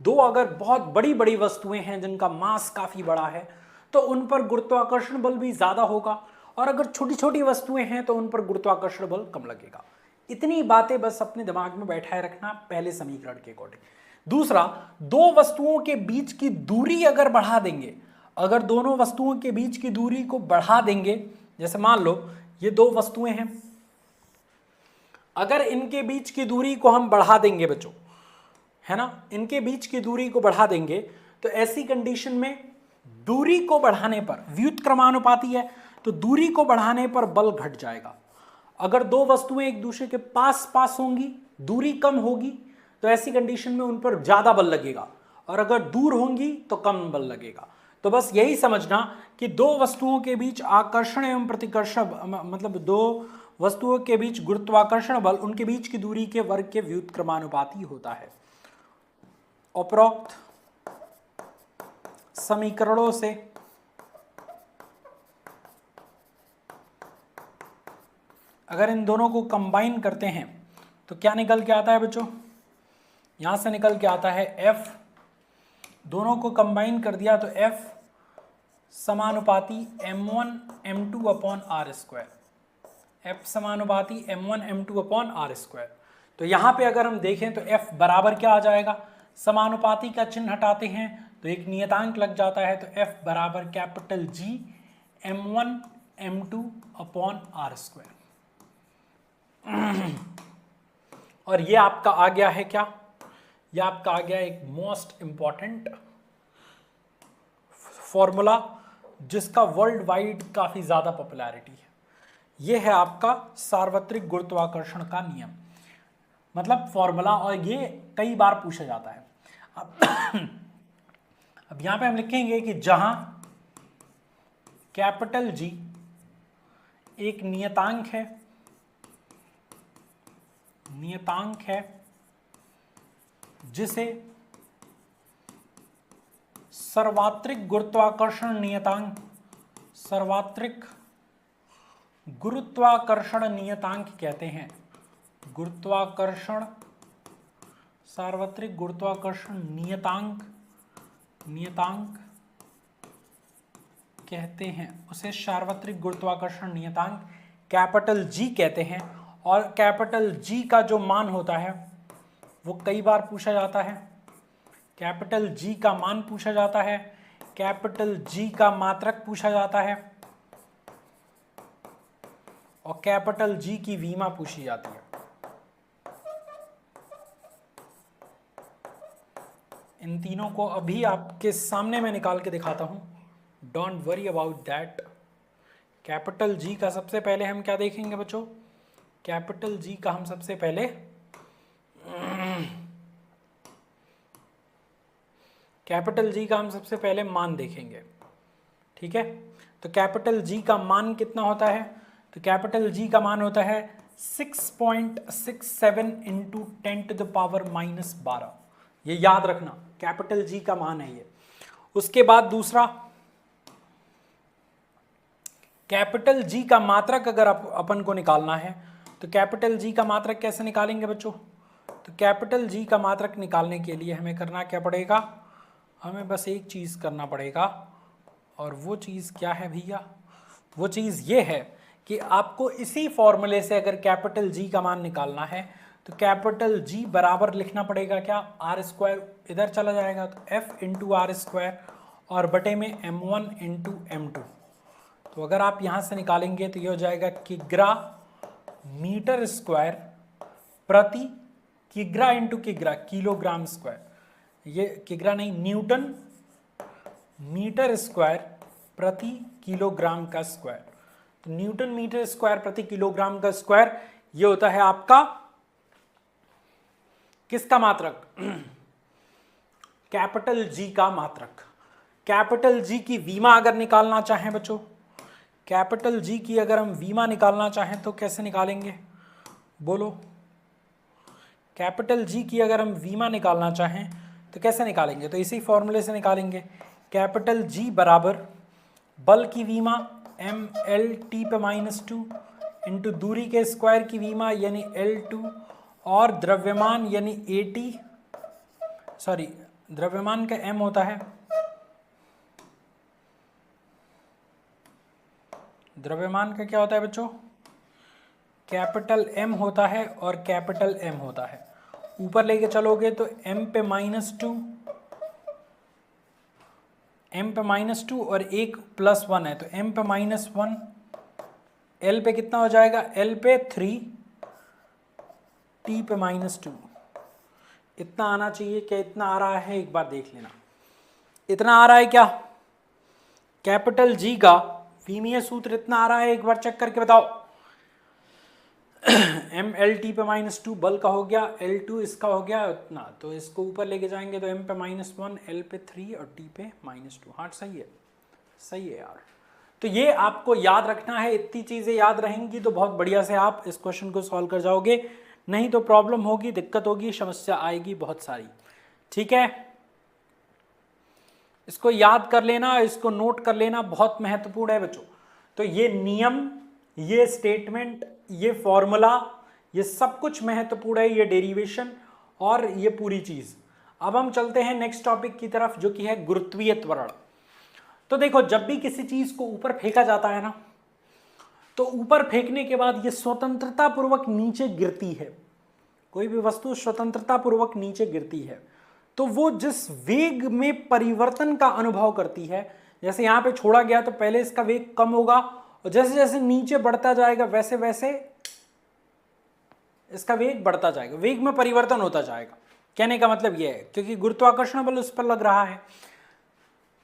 दो अगर बहुत बड़ी बड़ी वस्तुएं हैं जिनका मास काफी बड़ा है, तो उन पर गुरुत्वाकर्षण बल भी ज्यादा होगा, और अगर छोटी छोटी वस्तुएं हैं तो उन पर गुरुत्वाकर्षण बल कम लगेगा। इतनी बातें बस अपने दिमाग में बैठाए रखना पहले समीकरण के अकॉर्डिंग। दूसरा, दो वस्तुओं के बीच की दूरी अगर बढ़ा देंगे, अगर दोनों वस्तुओं के बीच की दूरी को बढ़ा देंगे, जैसे मान लो ये दो वस्तुएं हैं, अगर इनके बीच की दूरी को हम बढ़ा देंगे बच्चों, है ना, इनके बीच की दूरी को बढ़ा देंगे, तो ऐसी कंडीशन में दूरी को बढ़ाने पर, व्युत्क्रमानुपाती है तो दूरी को बढ़ाने पर बल घट जाएगा। अगर दो वस्तुएं एक दूसरे के पास पास होंगी, दूरी कम होगी, तो ऐसी कंडीशन में उन पर ज्यादा बल लगेगा, और अगर दूर होंगी तो कम बल लगेगा। तो बस यही समझना कि दो वस्तुओं के बीच आकर्षण एवं प्रतिकर्षण, मतलब दो वस्तुओं के बीच गुरुत्वाकर्षण बल उनके बीच की दूरी के वर्ग के व्युत्क्रमानुपाती होता है। उपरोक्त समीकरणों से अगर इन दोनों को कंबाइन करते हैं तो क्या निकल के आता है बच्चों? यहां से निकल के आता है F, दोनों को कंबाइन कर दिया तो F समानुपाती m1 m2 upon R square, F समानुपाती m1 m2 upon R square. तो यहां पे अगर हम देखें तो F बराबर क्या आ जाएगा? समानुपाती का चिन्ह हटाते हैं तो एक नियतांक लग जाता है, तो F बराबर capital G m1 m2 upon R square. और ये आपका आ गया है क्या? ये आपका आ गया एक मोस्ट इंपॉर्टेंट फॉर्मूला जिसका वर्ल्ड वाइड काफी ज्यादा पॉपुलैरिटी है। ये है आपका सार्वत्रिक गुरुत्वाकर्षण का नियम, मतलब फॉर्मूला, और ये कई बार पूछा जाता है। अब यहां पे हम लिखेंगे कि जहां कैपिटल G एक नियतांक है जिसे सर्वात्रिक गुरुत्वाकर्षण कहते हैं। सार्वत्रिक गुरुत्वाकर्षण नियतांक कहते हैं, उसे सार्वत्रिक गुरुत्वाकर्षण नियतांक कैपिटल G कहते हैं। और कैपिटल G का जो मान होता है वो कई बार पूछा जाता है। कैपिटल G का मान पूछा जाता है, कैपिटल G का मात्रक पूछा जाता है, और कैपिटल G की विमा पूछी जाती है। इन तीनों को अभी आपके सामने मैं निकाल के दिखाता हूं, don't worry about that. Capital G का सबसे पहले हम क्या देखेंगे बच्चों? कैपिटल G का हम सबसे पहले मान देखेंगे, ठीक है। तो कैपिटल G का मान कितना होता है? तो कैपिटल G का मान होता है 6.67 इंटू 10⁻⁻12। ये याद रखना, कैपिटल जी का मान है ये। उसके बाद दूसरा, कैपिटल जी का मात्रक अगर अपन को निकालना है तो कैपिटल जी का मात्रक कैसे निकालेंगे बच्चों? तो कैपिटल जी का मात्रक निकालने के लिए हमें करना क्या पड़ेगा? हमें बस एक चीज़ करना पड़ेगा, और वो चीज़ क्या है भैया? वो चीज़ ये है कि आपको इसी फॉर्मूले से अगर कैपिटल जी का मान निकालना है तो कैपिटल जी बराबर लिखना पड़ेगा क्या? आर स्क्वायर इधर चला जाएगा तो एफ इंटू आर स्क्वायर और बटे में m1 इंटू m2। तो अगर आप यहाँ से निकालेंगे तो ये हो जाएगा किग्रा मीटर स्क्वायर प्रति, किग्रा इंटू किग्रा किलोग्राम स्क्वायर, ये किग्रा नहीं न्यूटन मीटर स्क्वायर प्रति किलोग्राम का स्क्वायर। तो न्यूटन मीटर स्क्वायर प्रति किलोग्राम का स्क्वायर ये होता है आपका किसका मात्रक? कैपिटल जी का मात्रक। कैपिटल जी की वीमा अगर निकालना चाहें बच्चों, कैपिटल जी की अगर हम वीमा निकालना चाहें तो कैसे निकालेंगे बोलो? कैपिटल जी की अगर हम वीमा निकालना चाहें तो कैसे निकालेंगे? तो इसी फॉर्मूले से निकालेंगे। कैपिटल जी बराबर बल की वीमा mL/T⁻² इंटू दूरी के स्क्वायर की वीमा यानी L2 और द्रव्यमान यानी AT, सॉरी द्रव्यमान का m होता है, द्रव्यमान का क्या होता है बच्चों? कैपिटल M होता है और कैपिटल M होता है। ऊपर लेके चलोगे तो m पे -2 और एक +1 है तो m पे -1, L पे कितना हो जाएगा? L पे 3, T पे -2। इतना आना चाहिए क्या? इतना आ रहा है? एक बार देख लेना, इतना आ रहा है क्या? कैपिटल जी का विमीय सूत्र इतना आ रहा है? एक बार चेक करके बताओ। mL/T पे -2 बल का हो गया, L2 इसका हो गया उतना, तो इसको ऊपर लेके जाएंगे तो m पे -1, L पे 3 और T पे -2। हाँ सही है, सही है यार। तो ये आपको याद रखना है, इतनी चीज़ें याद रहेंगी तो बहुत बढ़िया से आप इस क्वेश्चन को सॉल्व कर जाओगे, नहीं तो प्रॉब्लम होगी, दिक्कत होगी, समस्या आएगी बहुत सारी। ठीक है, इसको याद कर लेना, इसको नोट कर लेना, बहुत महत्वपूर्ण है बच्चों। तो ये नियम, ये स्टेटमेंट, ये फॉर्मूला, ये सब कुछ महत्वपूर्ण है, ये डेरिवेशन और ये पूरी चीज। अब हम चलते हैं नेक्स्ट टॉपिक की तरफ जो कि है गुरुत्वीय त्वरण। तो देखो, जब भी किसी चीज को ऊपर फेंका जाता है ना, तो ऊपर फेंकने के बाद ये स्वतंत्रता पूर्वक नीचे गिरती है। कोई भी वस्तु स्वतंत्रता पूर्वक नीचे गिरती है तो वो जिस वेग में परिवर्तन का अनुभव करती है, जैसे यहां पे छोड़ा गया तो पहले इसका वेग कम होगा और जैसे जैसे नीचे बढ़ता जाएगा वैसे वैसे इसका वेग बढ़ता जाएगा, वेग में परिवर्तन होता जाएगा। कहने का मतलब यह है क्योंकि गुरुत्वाकर्षण बल उस पर लग रहा है,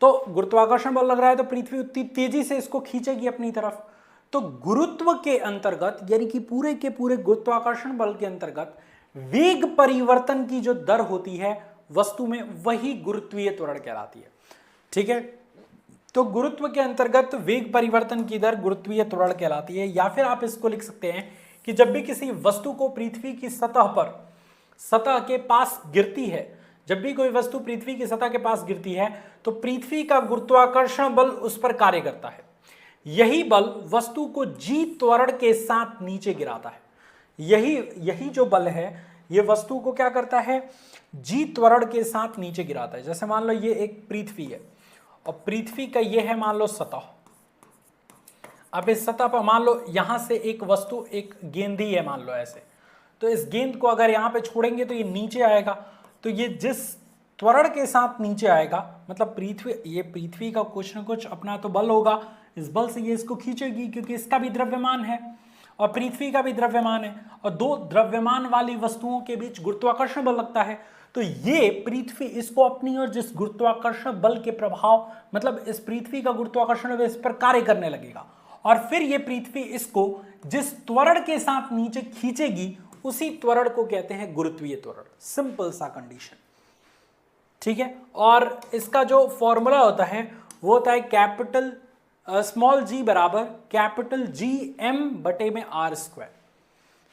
तो गुरुत्वाकर्षण बल लग रहा है तो पृथ्वी उतनी तेजी से इसको खींचेगी अपनी तरफ। तो गुरुत्व के अंतर्गत यानी कि पूरे के पूरे गुरुत्वाकर्षण बल के अंतर्गत वेग परिवर्तन की जो दर होती है वस्तु में, वही गुरुत्वीय त्वरण कहलाती है। ठीक है, तो गुरुत्व के अंतर्गत वेग परिवर्तन की दर गुरुत्वीय त्वरण कहलाती है। या फिर आप इसको लिख सकते हैं कि जब भी किसी वस्तु को पृथ्वी की सतह पर, सतह के पास गिरती है, जब भी कोई वस्तु पृथ्वी की सतह के पास गिरती है तो पृथ्वी का गुरुत्वाकर्षण बल उस पर कार्य करता है। यही बल वस्तु को जी त्वरण के साथ नीचे गिराता है। यही जो बल है ये वस्तु को क्या करता है? जी त्वरण के साथ नीचे गिराता है। जैसे मान लो ये एक पृथ्वी है और पृथ्वी का ये है मान लो सतह। अब इस सतह पर मान लो यहां से एक वस्तु, एक गेंद ही है मान लो ऐसे, तो इस गेंद को अगर यहां पे छोड़ेंगे तो ये नीचे आएगा। तो ये जिस त्वरण के साथ नीचे आएगा मतलब पृथ्वी का कुछ न कुछ अपना तो बल होगा, इस बल से ये इसको खींचेगी क्योंकि इसका भी द्रव्यमान है और पृथ्वी का भी द्रव्यमान है और दो द्रव्यमान वाली वस्तुओं के बीच गुरुत्वाकर्षण बल लगता है। तो ये पृथ्वी इसको अपनी और जिस गुरुत्वाकर्षण बल के प्रभाव मतलब इस पृथ्वी का गुरुत्वाकर्षण बल इस पर कार्य करने लगेगा और फिर ये पृथ्वी इसको जिस त्वरण के साथ नीचे खींचेगी उसी त्वरण को कहते हैं गुरुत्वीय त्वरण। सिंपल सा कंडीशन। ठीक है, और इसका जो फॉर्मूला होता है वो होता है कैपिटल स्मॉल जी बराबर कैपिटल जी एम बटे में आर स्क्वायर।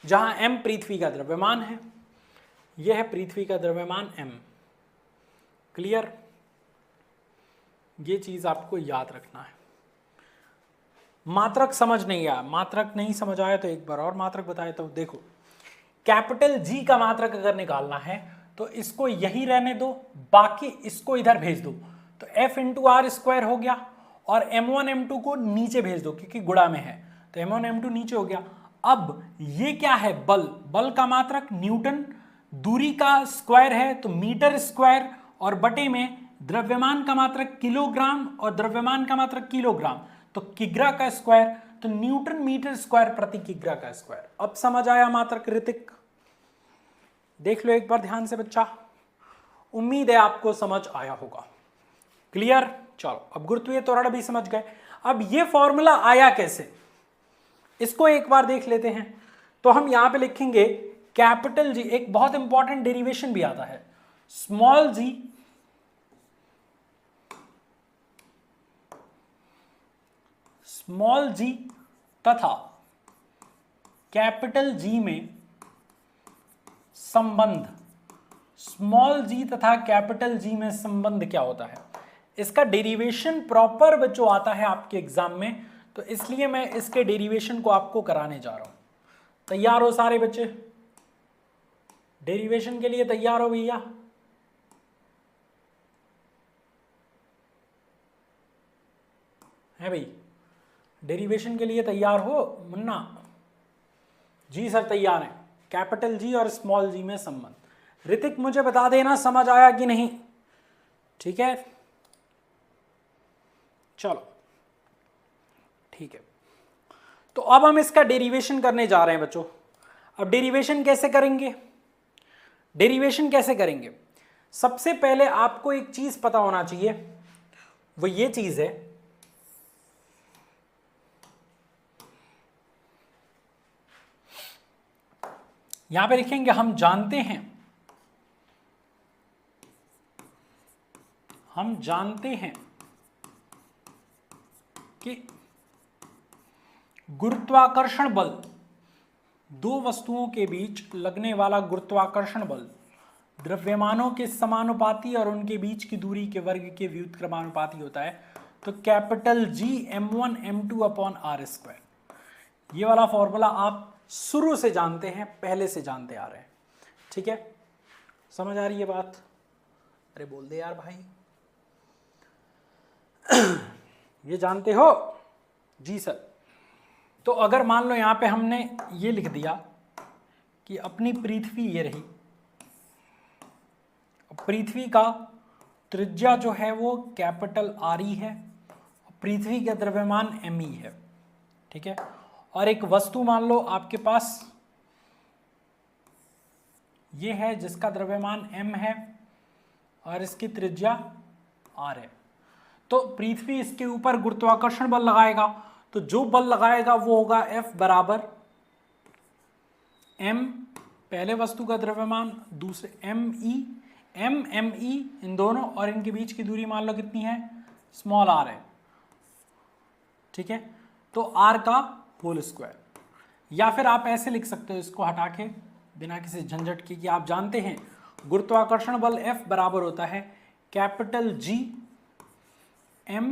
जहां m पृथ्वी का द्रव्यमान है, यह है पृथ्वी का द्रव्यमान m। क्लियर? ये चीज आपको याद रखना है। मात्रक समझ नहीं आया, मात्रक नहीं समझ आया तो एक बार और मात्रक बताए। तो देखो, कैपिटल G का मात्रक अगर निकालना है तो इसको यही रहने दो, बाकी इसको इधर भेज दो, तो F इंटू आर स्क्वायर हो गया, और M1 M2 को नीचे भेज दो क्योंकि गुणा में है, तो M1 M2 नीचे हो गया। अब ये क्या है? बल। बल का मात्रक न्यूटन, दूरी का स्क्वायर है तो मीटर स्क्वायर, और बटे में द्रव्यमान का मात्रक किलोग्राम और द्रव्यमान का मात्रक किलोग्राम, तो किग्रा का स्क्वायर, तो न्यूटन मीटर स्क्वायर प्रति किग्रा का स्क्वायर। अब समझ आया मात्रक ऋतिक? देख लो एक बार ध्यान से बच्चा, उम्मीद है आपको समझ आया होगा। क्लियर? चलो, अब गुरुत्वीय त्वरण भी समझ गए। अब ये फॉर्मूला आया कैसे, इसको एक बार देख लेते हैं। तो हम यहां पे लिखेंगे कैपिटल जी, एक बहुत इंपॉर्टेंट डेरिवेशन भी आता है, स्मॉल जी तथा कैपिटल जी में संबंध। स्मॉल जी तथा कैपिटल जी में संबंध क्या होता है, इसका डेरिवेशन प्रॉपर बच्चों आता है आपके एग्जाम में, तो इसलिए मैं इसके डेरिवेशन को आपको कराने जा रहा हूं। तैयार हो सारे बच्चे? डेरिवेशन के लिए तैयार हो भैया? है भाई? डेरिवेशन के लिए तैयार हो मुन्ना? जी सर तैयार है। कैपिटल जी और स्मॉल जी में संबंध। ऋतिक मुझे बता देना समझ आया कि नहीं? ठीक है, चलो ठीक है। तो अब हम इसका डेरिवेशन करने जा रहे हैं बच्चों। अब डेरिवेशन कैसे करेंगे? डेरिवेशन कैसे करेंगे? सबसे पहले आपको एक चीज पता होना चाहिए, वो ये चीज है, यहां पे लिखेंगे हम जानते हैं कि गुरुत्वाकर्षण बल, दो वस्तुओं के बीच लगने वाला गुरुत्वाकर्षण बल द्रव्यमानों के समानुपाती और उनके बीच की दूरी के वर्ग के व्युत्क्रमानुपाती होता है। तो capital G M1 M2 upon R square, ये वाला फॉर्मूला आप शुरू से जानते हैं, पहले से जानते आ रहे हैं। ठीक है, समझ आ रही है बात? अरे बोल दे यार भाई। ये जानते हो? जी सर। तो अगर मान लो यहां पे हमने ये लिख दिया कि अपनी पृथ्वी ये रही, पृथ्वी का त्रिज्या जो है वो कैपिटल आर ई है, पृथ्वी का द्रव्यमान एम ई है। ठीक है, और एक वस्तु मान लो आपके पास ये है जिसका द्रव्यमान m है और इसकी त्रिज्या r है। तो पृथ्वी इसके ऊपर गुरुत्वाकर्षण बल लगाएगा, तो जो बल लगाएगा वो होगा F बराबर m, पहले वस्तु का द्रव्यमान, दूसरे m इन दोनों, और इनके बीच की दूरी मान लो कितनी है, स्मॉल r है। ठीक है, तो r का होल स्क्वायर, या फिर आप ऐसे लिख सकते हो इसको हटा के बिना किसी झंझट के कि आप जानते हैं गुरुत्वाकर्षण बल F बराबर होता है कैपिटल G M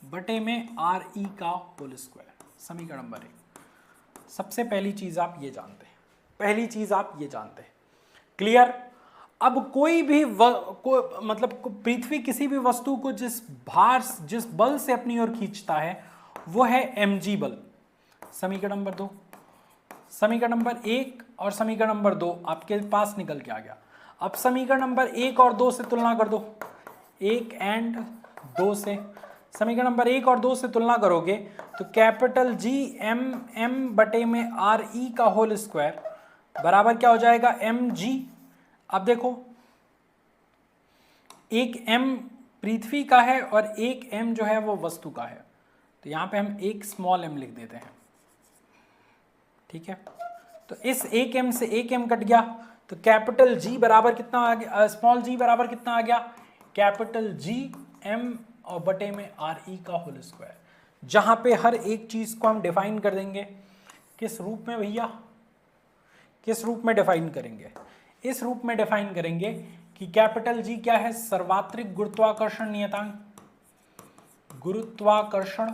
बटे में आर ई का होल स्क्वायर। समीकरण नंबर 1। सबसे पहली चीज आप ये जानते हैं, क्लियर? अब कोई भी मतलब पृथ्वी किसी भी वस्तु को जिस बल से अपनी ओर खींचता है वो है mg बल। समीकरण नंबर 2, समीकरण नंबर 1 और समीकरण नंबर 2 आपके पास निकल के आ गया। अब समीकरण नंबर 1 और 2 से तुलना कर दो, 1 एंड 2 से। समीकरण नंबर 1 और 2 से तुलना करोगे तो कैपिटल G M बटे में आर ई का होल स्क्वायर बराबर क्या हो जाएगा, mg। अब देखो, एक m पृथ्वी का है और एक m जो है वो वस्तु का है, तो यहां पे हम एक स्मॉल m लिख देते हैं। ठीक है, तो इस एक m से एक m कट गया, तो कैपिटल G बराबर कितना आ गया, स्मॉल g बराबर कितना आ गया, कैपिटल G m और बटे में आर ई का होल स्क्वायर। जहां पे हर एक चीज को हम डिफाइन कर देंगे, किस रूप में भैया, किस रूप में डिफाइन करेंगे? इस रूप में डिफाइन करेंगे कि कैपिटल जी क्या है? सर्वात्रिक गुरुत्वाकर्षण नियतांक, गुरुत्वाकर्षण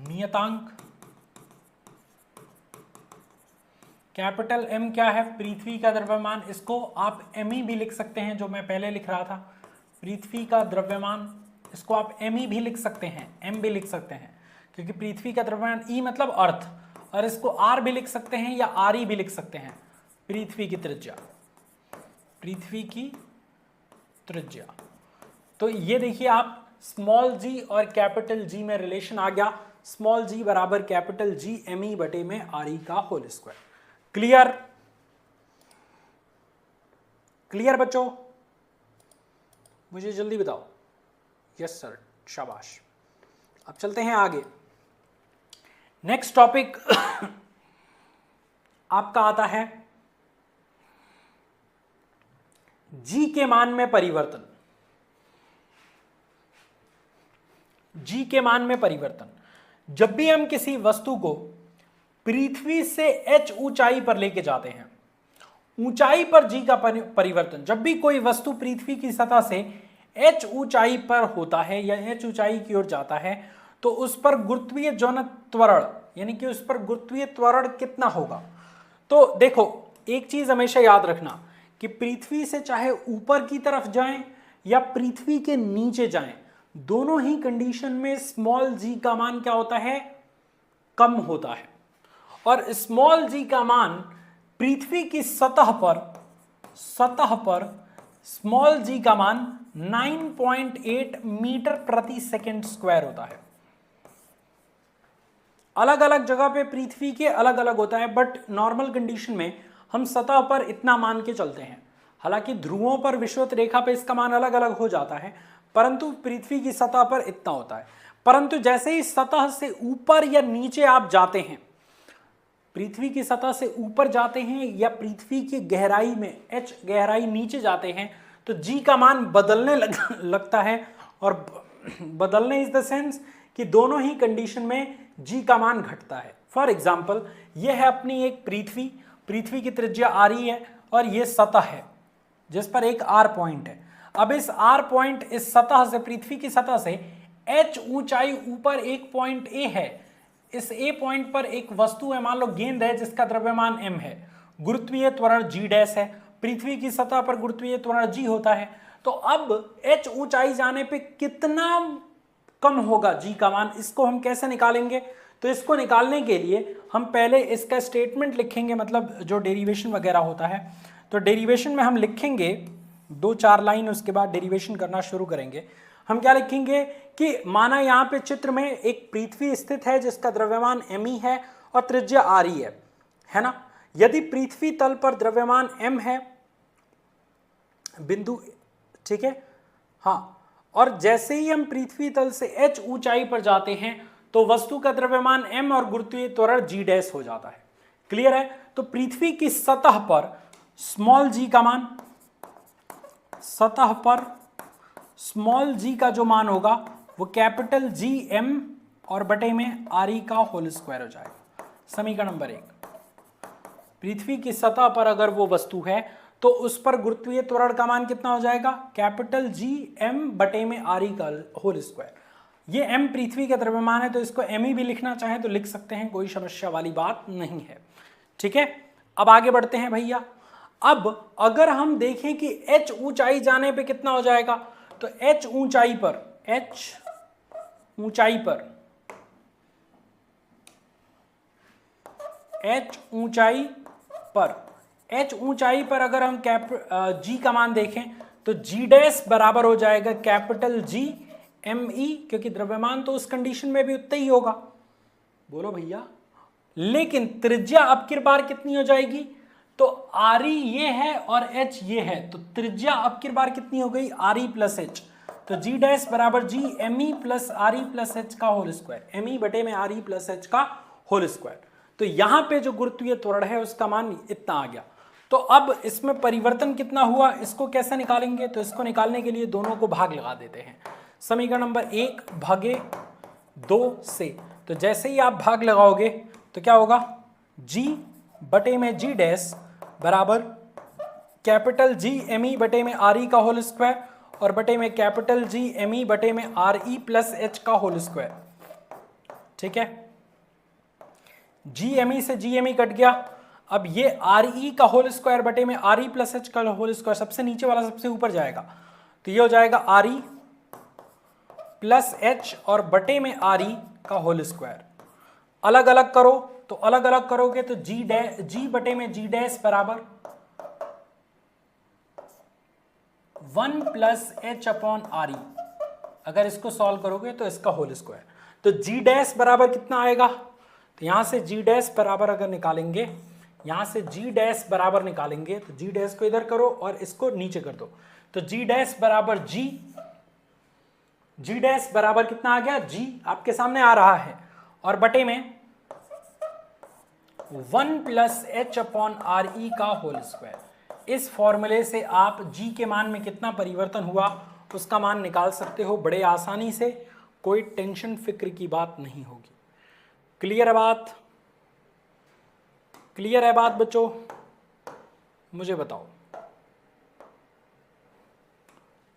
नियतांक। कैपिटल एम क्या है? पृथ्वी का द्रव्यमान, इसको आप एम ई भी लिख सकते हैं, जो मैं पहले लिख रहा था, पृथ्वी का द्रव्यमान, इसको आप एम ई भी लिख सकते हैं, एम भी लिख सकते हैं, क्योंकि पृथ्वी का द्रव्यमान, ई मतलब अर्थ, और इसको आर भी लिख सकते हैं या आर ई भी लिख सकते हैं, पृथ्वी की त्रिज्या, पृथ्वी की त्रिज्या। तो ये देखिए आप, स्मॉल जी और कैपिटल जी में रिलेशन आ गया, स्मॉल जी बराबर कैपिटल जी एम ई बटे में आर ई का होल स्क्वायर। क्लियर? क्लियर बच्चों? मुझे जल्दी बताओ। यस सर, शाबाश। अब चलते हैं आगे। नेक्स्ट टॉपिक आपका आता है जी के मान में परिवर्तन। जी के मान में परिवर्तन, जब भी हम किसी वस्तु को पृथ्वी से h ऊंचाई पर लेके जाते हैं, ऊंचाई पर जी का परिवर्तन, जब भी कोई वस्तु पृथ्वी की सतह से h ऊंचाई पर होता है या h ऊंचाई की ओर जाता है, तो उस पर गुरुत्वीय जौन त्वरण, यानी कि उस पर गुरुत्वीय त्वरण कितना होगा? तो देखो, एक चीज हमेशा याद रखना कि पृथ्वी से चाहे ऊपर की तरफ जाएं या पृथ्वी के नीचे जाएं, दोनों ही कंडीशन में स्मॉल जी का मान क्या होता है? कम होता है। और स्मॉल जी का मान पृथ्वी की सतह पर स्मॉल जी का मान 9.8 मीटर प्रति सेकंड स्क्वायर होता है। अलग अलग जगह पे पृथ्वी के अलग अलग होता है, बट नॉर्मल कंडीशन में हम सतह पर इतना मान के चलते हैं। हालांकि ध्रुवों पर विषुवत रेखा पे इसका मान अलग अलग हो जाता है, परंतु पृथ्वी की सतह पर इतना होता है। परंतु जैसे ही सतह से ऊपर या नीचे आप जाते हैं, पृथ्वी की सतह से ऊपर जाते हैं या पृथ्वी की गहराई में h गहराई नीचे जाते हैं, तो g का मान बदलने लगता है। और बदलने इज द सेंस कि दोनों ही कंडीशन में g का मान घटता है। फॉर एग्जाम्पल, यह है अपनी एक पृथ्वी की त्रिज्या r ही है, और यह सतह है जिस पर एक r पॉइंट है। अब इस r पॉइंट, इस सतह से, पृथ्वी की सतह से h ऊंचाई ऊपर एक पॉइंट a है। इस a पॉइंट पर एक वस्तु है, मान लो गेंद है, जिसका द्रव्यमान m है, गुरुत्वीय त्वरण g डैश है, पृथ्वी की सतह पर गुरुत्वीय त्वरण g होता है। तो अब h ऊंचाई जाने पे कितना कम होगा g का मान, इसको हम कैसे निकालेंगे? तो इसको निकालने के लिए हम पहले इसका स्टेटमेंट लिखेंगे, मतलब जो डेरिवेशन वगैरह होता है। तो डेरिवेशन में हम लिखेंगे 2-4 लाइन, उसके बाद डेरिवेशन करना शुरू करेंगे। हम क्या लिखेंगे कि माना यहाँ पे चित्र में एक पृथ्वी स्थित है जिसका द्रव्यमान m ही है और त्रिज्या r ही है ना। यदि पृथ्वी तल पर द्रव्यमान m है, बिंदु, ठीक है, हाँ, और जैसे ही हम पृथ्वी तल से h ऊंचाई पर जाते हैं तो वस्तु का द्रव्यमान m और गुरुत्वीय त्वरण g डैश हो जाता है। क्लियर है? तो पृथ्वी की सतह पर स्मॉल g का मान, सतह पर स्मॉल g का जो मान होगा वो कैपिटल G m और बटे में आर ई का होल स्क्वायर हो जाएगा। समीकरण नंबर 1, पृथ्वी की सतह पर अगर वो वस्तु है तो उस पर गुरुत्वीय त्वरण का मान कितना हो जाएगा? कैपिटल G m बटे में आर ई का होल स्क्वायर। ये m पृथ्वी का द्रव्यमान है, तो इसको m ही भी लिखना चाहें तो लिख सकते हैं, कोई समस्या वाली बात नहीं है। ठीक है, अब आगे बढ़ते हैं भैया। अब अगर हम देखें कि h ऊंचाई जाने पे कितना हो जाएगा, तो h ऊंचाई पर, h ऊंचाई पर अगर हम g का मान देखें तो g डैश बराबर हो जाएगा कैपिटल G m e, क्योंकि द्रव्यमान तो उस कंडीशन में भी उतना ही होगा। बोलो भैया। लेकिन त्रिज्या अब की बार कितनी हो जाएगी? तो आर ई ये है और h ये है, तो त्रिज्या अब की बार कितनी हो गई? R E plus H. तो g डैश बराबर G m e plus R E plus H का होल स्क्वायर, m e बटे में आर ई प्लस एच का होल स्क्वायर। तो यहां पे जो गुरुत्वीय त्वरण है उसका मान इतना आ गया। तो अब इसमें परिवर्तन कितना हुआ, इसको कैसे निकालेंगे? तो इसको निकालने के लिए दोनों को भाग लगा देते हैं। समीकरण नंबर 1 भागे 2 से, तो जैसे ही आप भाग लगाओगे तो क्या होगा, G बटे में G डैश बराबर कैपिटल G एम ई बटे में आर ई का होल स्क्वायर और बटे में कैपिटल G एम ई बटे में आर ई प्लस एच का होल स्क्वायर। ठीक है, G एम ई से G एम ई कट गया। अब ये आर ई का होल स्क्वायर बटे में आर ई प्लस एच का होल स्क्वायर, सबसे नीचे वाला सबसे ऊपर जाएगा, तो ये हो जाएगा आर ई प्लस एच और बटे में आर ई का होल स्क्वायर। अलग अलग करो, तो अलग अलग करोगे तो G बटे में G डैश बराबर 1 plus H upon R E. अगर इसको सॉल्व करोगे तो इसका होल स्क्वायर, तो G डैश बराबर कितना आएगा, तो यहां से G डैश बराबर अगर निकालेंगे, यहां से G डैश बराबर निकालेंगे तो G डैश को इधर करो और इसको नीचे कर दो, तो G डैश बराबर G डैश बराबर कितना आ गया, G आपके सामने आ रहा है और बटे में 1 plus H upon R E का होल स्क्वायर। इस फॉर्मूले से आप G के मान में कितना परिवर्तन हुआ उसका मान निकाल सकते हो बड़े आसानी से, कोई टेंशन फिक्र की बात नहीं होगी। क्लियर है बात? क्लियर है बात बच्चों? मुझे बताओ,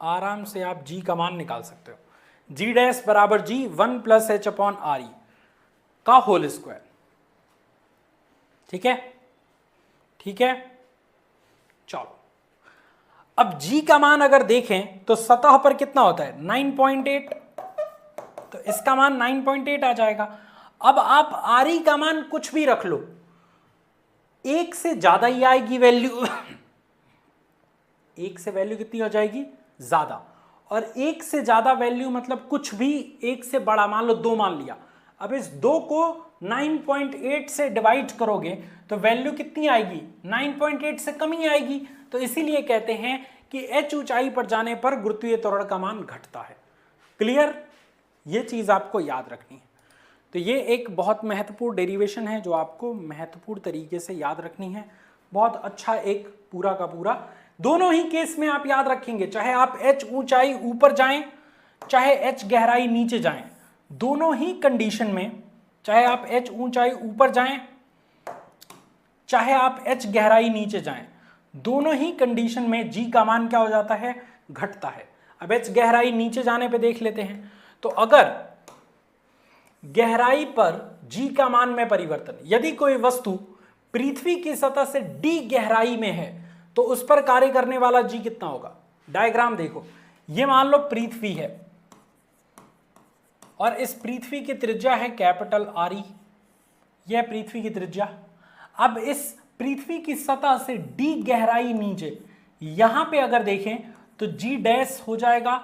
आराम से आप G का मान निकाल सकते हो। G डैश बराबर G 1 plus H upon R E का होल स्क्वायर। ठीक है, ठीक है, चलो अब G का मान अगर देखें तो सतह पर कितना होता है 9.8, तो इसका मान 9.8 आ जाएगा। अब आप आर ई का मान कुछ भी रख लो, एक से ज्यादा ही आएगी वैल्यू एक से वैल्यू कितनी हो जाएगी ज्यादा, और एक से ज्यादा वैल्यू मतलब कुछ भी एक से बड़ा, मान लो 2 मान लिया। अब इस 2 को 9.8 से डिवाइड करोगे तो वैल्यू कितनी आएगी, 9.8 से कम ही आएगी। तो इसीलिए कहते हैं कि h ऊंचाई पर जाने पर गुरुत्वीय त्वरण का मान घटता है। क्लियर? ये चीज आपको याद रखनी है। तो ये एक बहुत महत्वपूर्ण डेरिवेशन है जो आपको महत्वपूर्ण तरीके से याद रखनी है। बहुत अच्छा एक पूरा का पूरा, दोनों ही केस में आप याद रखेंगे, चाहे आप h ऊंचाई ऊपर जाएं चाहे h गहराई नीचे जाएं, दोनों ही कंडीशन में, चाहे आप h ऊंचाई ऊपर जाएं चाहे आप h गहराई नीचे जाएं, दोनों ही कंडीशन में G का मान क्या हो जाता है, घटता है। अब h गहराई नीचे जाने पे देख लेते हैं, तो अगर गहराई पर G का मान में परिवर्तन, यदि कोई वस्तु पृथ्वी की सतह से D गहराई में है तो उस पर कार्य करने वाला G कितना होगा। डायग्राम देखो, ये मान लो पृथ्वी है और इस पृथ्वी की त्रिज्या है कैपिटल आर ई, यह पृथ्वी की त्रिज्या। अब इस पृथ्वी की सतह से D गहराई नीचे, यहां पे अगर देखें तो G डैश हो जाएगा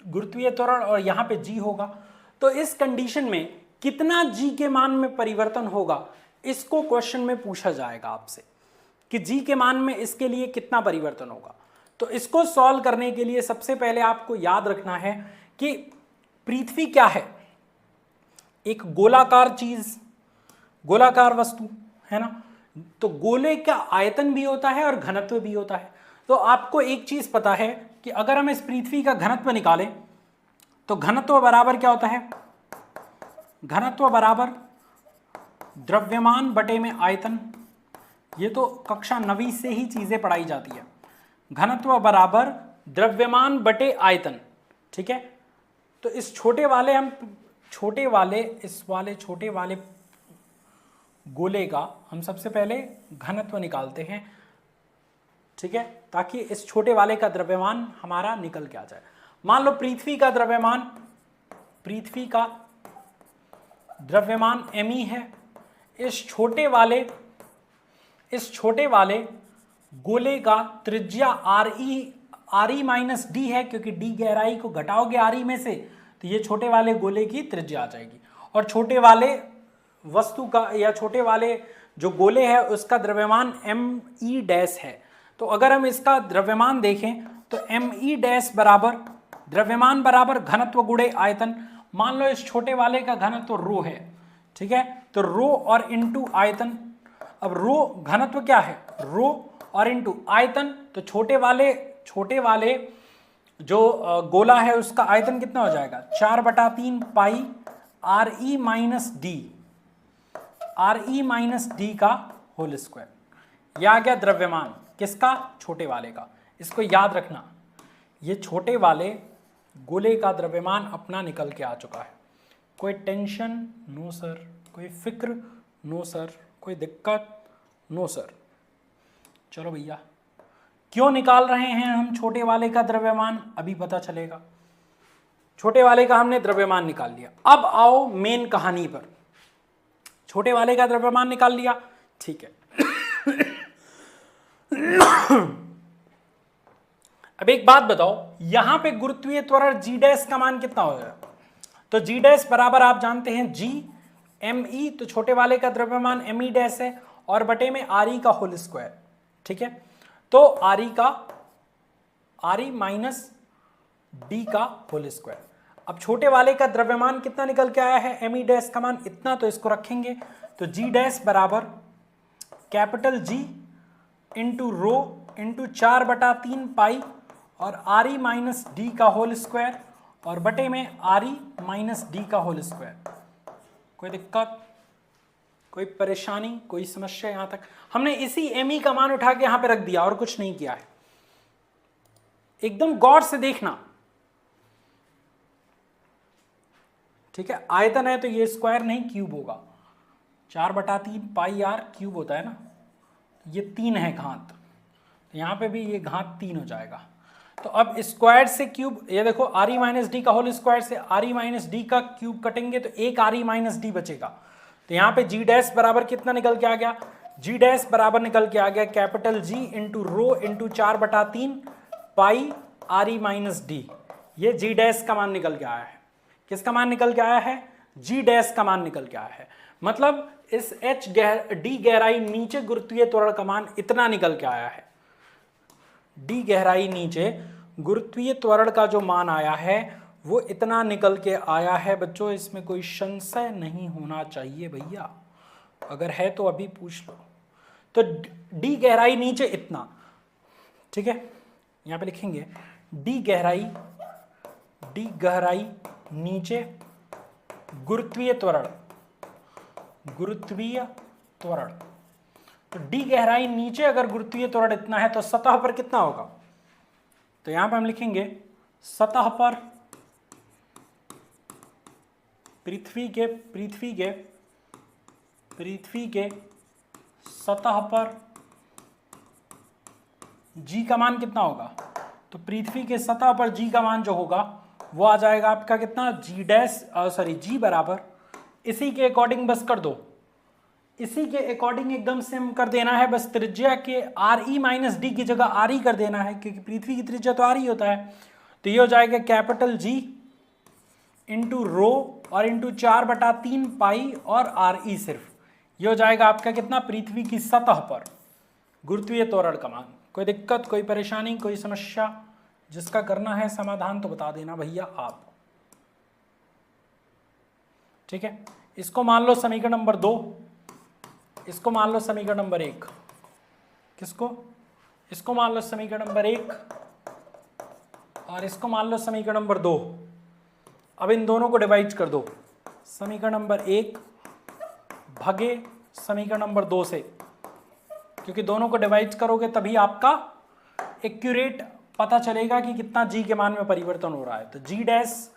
गुरुत्वीय त्वरण और यहां पे G होगा। तो इस कंडीशन में कितना G के मान में परिवर्तन होगा, इसको क्वेश्चन में पूछा जाएगा आपसे कि G के मान में इसके लिए कितना परिवर्तन होगा। तो इसको सॉल्व करने के लिए सबसे पहले आपको याद रखना है कि पृथ्वी क्या है, एक गोलाकार चीज, गोलाकार वस्तु है ना। तो गोले का आयतन भी होता है और घनत्व भी होता है। तो आपको एक चीज पता है कि अगर हम इस पृथ्वी का घनत्व निकालें तो घनत्व बराबर क्या होता है, घनत्व बराबर द्रव्यमान बटे में आयतन। ये तो कक्षा 9वीं से ही चीजें पढ़ाई जाती है। घनत्व बराबर द्रव्यमान बटे आयतन। ठीक है, तो इस छोटे वाले छोटे वाले गोले का हम सबसे पहले घनत्व निकालते हैं। ठीक है, ताकि इस छोटे वाले का द्रव्यमान हमारा निकल के आ जाए। मान लो पृथ्वी का द्रव्यमान me है। इस छोटे वाले गोले का त्रिज्या आर ई माइनस डी है, क्योंकि डी गहराई को घटाओगे आर ई में से तो ये छोटे वाले गोले की त्रिज्या आ जाएगी। और छोटे वाले वस्तु का या छोटे वाले जो गोले है उसका द्रव्यमान एम ई डैश है। तो अगर हम इसका द्रव्यमान देखें तो एम ई डैश बराबर द्रव्यमान बराबर घनत्व गुणे आयतन। मान लो इस छोटे वाले का घनत्व रो है। ठीक है, तो रो और इंटू आयतन। अब रो घनत्व क्या है, रो और इंटू आयतन। तो छोटे वाले जो गोला है उसका आयतन कितना हो जाएगा, 4/3 pi R E minus D. R E minus D का होल स्क्वायर। यह आ गया द्रव्यमान किसका, छोटे वाले का। इसको याद रखना, ये छोटे वाले गोले का द्रव्यमान अपना निकल के आ चुका है। कोई टेंशन नो सर, कोई फिक्र नो सर, कोई दिक्कत नो सर। चलो भैया, क्यों निकाल रहे हैं हम छोटे वाले का द्रव्यमान, अभी पता चलेगा। छोटे वाले का हमने द्रव्यमान निकाल लिया। अब आओ मेन कहानी पर। छोटे वाले का द्रव्यमान निकाल लिया, ठीक है। अब एक बात बताओ, यहां पे गुरुत्वीय त्वरण जी डैश का मान कितना हो जाएगा? तो जी डैश बराबर आप जानते हैं जी एम ई, तो छोटे वाले का द्रव्यमान एम ई डैश है और बटे में आर ई का होल स्क्वायर, ठीक है। तो आर ई माइनस डी का होल स्क्वायर। अब छोटे वाले का द्रव्यमान कितना निकल के आया है, एम ई डैश का मान इतना, तो इसको रखेंगे। तो जी डैश बराबर capital G into rho into 4/3 पाई और आर ई माइनस डी का होल स्क्वायर और बटे में आर ई माइनस डी का होल स्क्वायर। कोई दिक्कत, कोई परेशानी, कोई समस्या? यहां तक हमने इसी एम ई का मान उठा के यहां पे रख दिया और कुछ नहीं किया है। एकदम गौर से देखना, ठीक है। आयतन है तो ये स्क्वायर नहीं क्यूब होगा, 4/3 पाई आर क्यूब होता है ना, ये 3 है घात, यहां पे भी ये घात 3 हो जाएगा। तो अब स्क्वायर से क्यूब, ये देखो आर ई माइनस डी का होल स्क्वायर से आर ई माइनस डी का क्यूब कटेंगे तो एक आर ई माइनस डी बचेगा। तो यहाँ पे जी डैश बराबर कितना निकल के आ गया, जी डैश बराबर निकल के आ गया capital G into rho into 4/3 pi R E minus D. ये जी डैश का मान निकल के आया है। किसका मान निकल के आया है? जी डैश का मान निकल के आया है। मतलब इस एच डी गहराई नीचे गुरुत्वीय त्वरण का मान इतना निकल के आया है। डी गहराई नीचे गुरुत्वीय त्वरण का जो मान आया है वो इतना निकल के आया है। बच्चों इसमें कोई संशय नहीं होना चाहिए भैया, अगर है तो अभी पूछ लो। तो डी गहराई नीचे इतना, ठीक है। यहां पे लिखेंगे डी गहराई नीचे गुरुत्वीय त्वरण, तो डी गहराई नीचे अगर गुरुत्वीय त्वरण इतना है तो सतह पर कितना होगा? तो यहां पर हम लिखेंगे सतह पर पृथ्वी के सतह पर जी का मान कितना होगा? तो पृथ्वी के सतह पर जी का मान जो होगा वो आ जाएगा आपका कितना, जी डैश जी बराबर, इसी के अकॉर्डिंग बस कर दो, इसी के अकॉर्डिंग एकदम सेम कर देना है। बस त्रिज्या के आर ई माइनस डी की जगह आर ई कर देना है, क्योंकि पृथ्वी की त्रिज्या तो आर ई होता है। तो ये हो जाएगा कैपिटल जी इंटू रो और इंटू 4/3 पाई और आर ई सिर्फ। ये हो जाएगा आपका कितना, पृथ्वी की सतह पर गुरुत्वीय त्वरण का मान। कोई दिक्कत, कोई परेशानी, कोई समस्या? जिसका करना है समाधान तो बता देना भैया आप, ठीक है। इसको मान लो समीकरण नंबर 2, इसको मान लो समीकरण नंबर 1। किसको? इसको मान लो समीकरण नंबर 1 और इसको मान लो समीकरण नंबर 2। अब इन दोनों को डिवाइड कर दो, समीकरण नंबर 1 भागे समीकरण नंबर 2 से, क्योंकि दोनों को डिवाइड करोगे तभी आपका एक्यूरेट पता चलेगा कि कितना जी के मान में परिवर्तन हो रहा है। तो जी डैश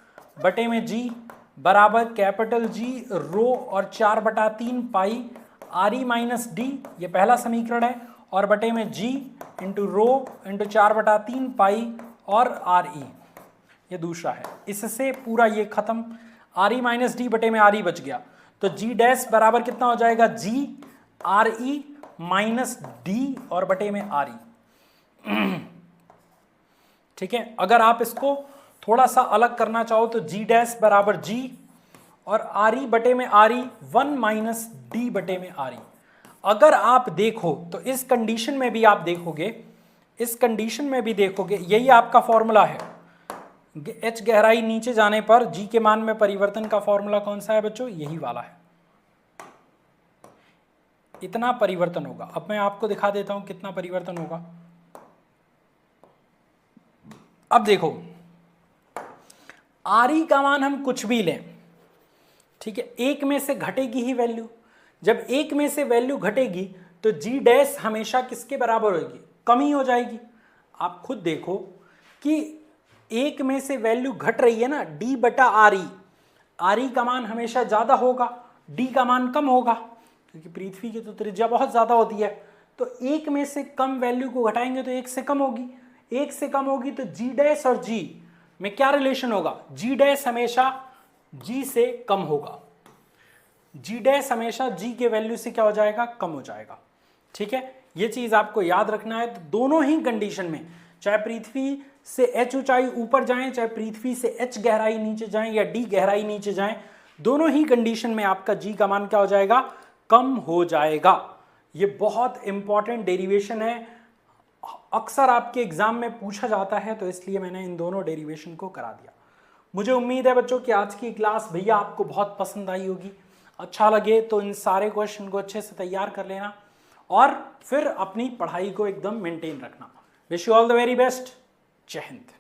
बटे में जी बराबर कैपिटल जी रो और 4/3 pi R E minus D, ये पहला समीकरण है, और बटे में जी इंटू रो इंटू 4/3 पाई और आर ई, ये दूसरा है। इससे पूरा ये खत्म, आर ई माइनस डी बटे में आर ई बच गया। तो जी डैश बराबर कितना हो जाएगा, जी आर ई माइनस डी और बटे में आर ई, ठीक है। अगर आप इसको थोड़ा सा अलग करना चाहो तो जी डैश बराबर जी और आर ई बटे में आर ई 1 माइनस डी बटे में आर ई। अगर आप देखो तो इस कंडीशन में भी आप देखोगे, इस कंडीशन में भी देखोगे यही आपका फॉर्मूला है। एच गहराई नीचे जाने पर जी के मान में परिवर्तन का फॉर्मूला कौन सा है बच्चों? यही वाला है। इतना परिवर्तन होगा। अब मैं आपको दिखा देता हूं कितना परिवर्तन होगा। अब देखो आर ई का मान हम कुछ भी लें, ठीक है, एक में से घटेगी ही वैल्यू। जब एक में से वैल्यू घटेगी तो जी डैश हमेशा किसके बराबर होगी, कम ही हो जाएगी। आप खुद देखो कि एक में से वैल्यू घट रही है ना, डी बटा आर ई, आर ई का मान हमेशा ज्यादा होगा, डी का मान कम होगा, क्योंकि पृथ्वी की तो त्रिज्या बहुत ज्यादा होती है। तो एक में से कम वैल्यू को घटाएंगे तो एक से कम होगी, एक से कम होगी तो जी डैश और जी में क्या रिलेशन होगा, जी डैश हमेशा जी से कम होगा, जी डैश हमेशा जी के वैल्यू से क्या हो जाएगा, कम हो जाएगा। ठीक है, ये चीज आपको याद रखना है। तो दोनों ही कंडीशन में, चाहे पृथ्वी से h ऊंचाई ऊपर जाएं, चाहे पृथ्वी से h गहराई नीचे जाएं या d गहराई नीचे जाएं, दोनों ही कंडीशन में आपका g का मान क्या हो जाएगा, कम हो जाएगा। ये बहुत इंपॉर्टेंट डेरिवेशन है, अक्सर आपके एग्जाम में पूछा जाता है, तो इसलिए मैंने इन दोनों डेरिवेशन को करा दिया। मुझे उम्मीद है बच्चों कि आज की क्लास भैया आपको बहुत पसंद आई होगी। अच्छा लगे तो इन सारे क्वेश्चन को अच्छे से तैयार कर लेना और फिर अपनी पढ़ाई को एकदम मेंटेन रखना। Wish you all the very best. जय हिंद।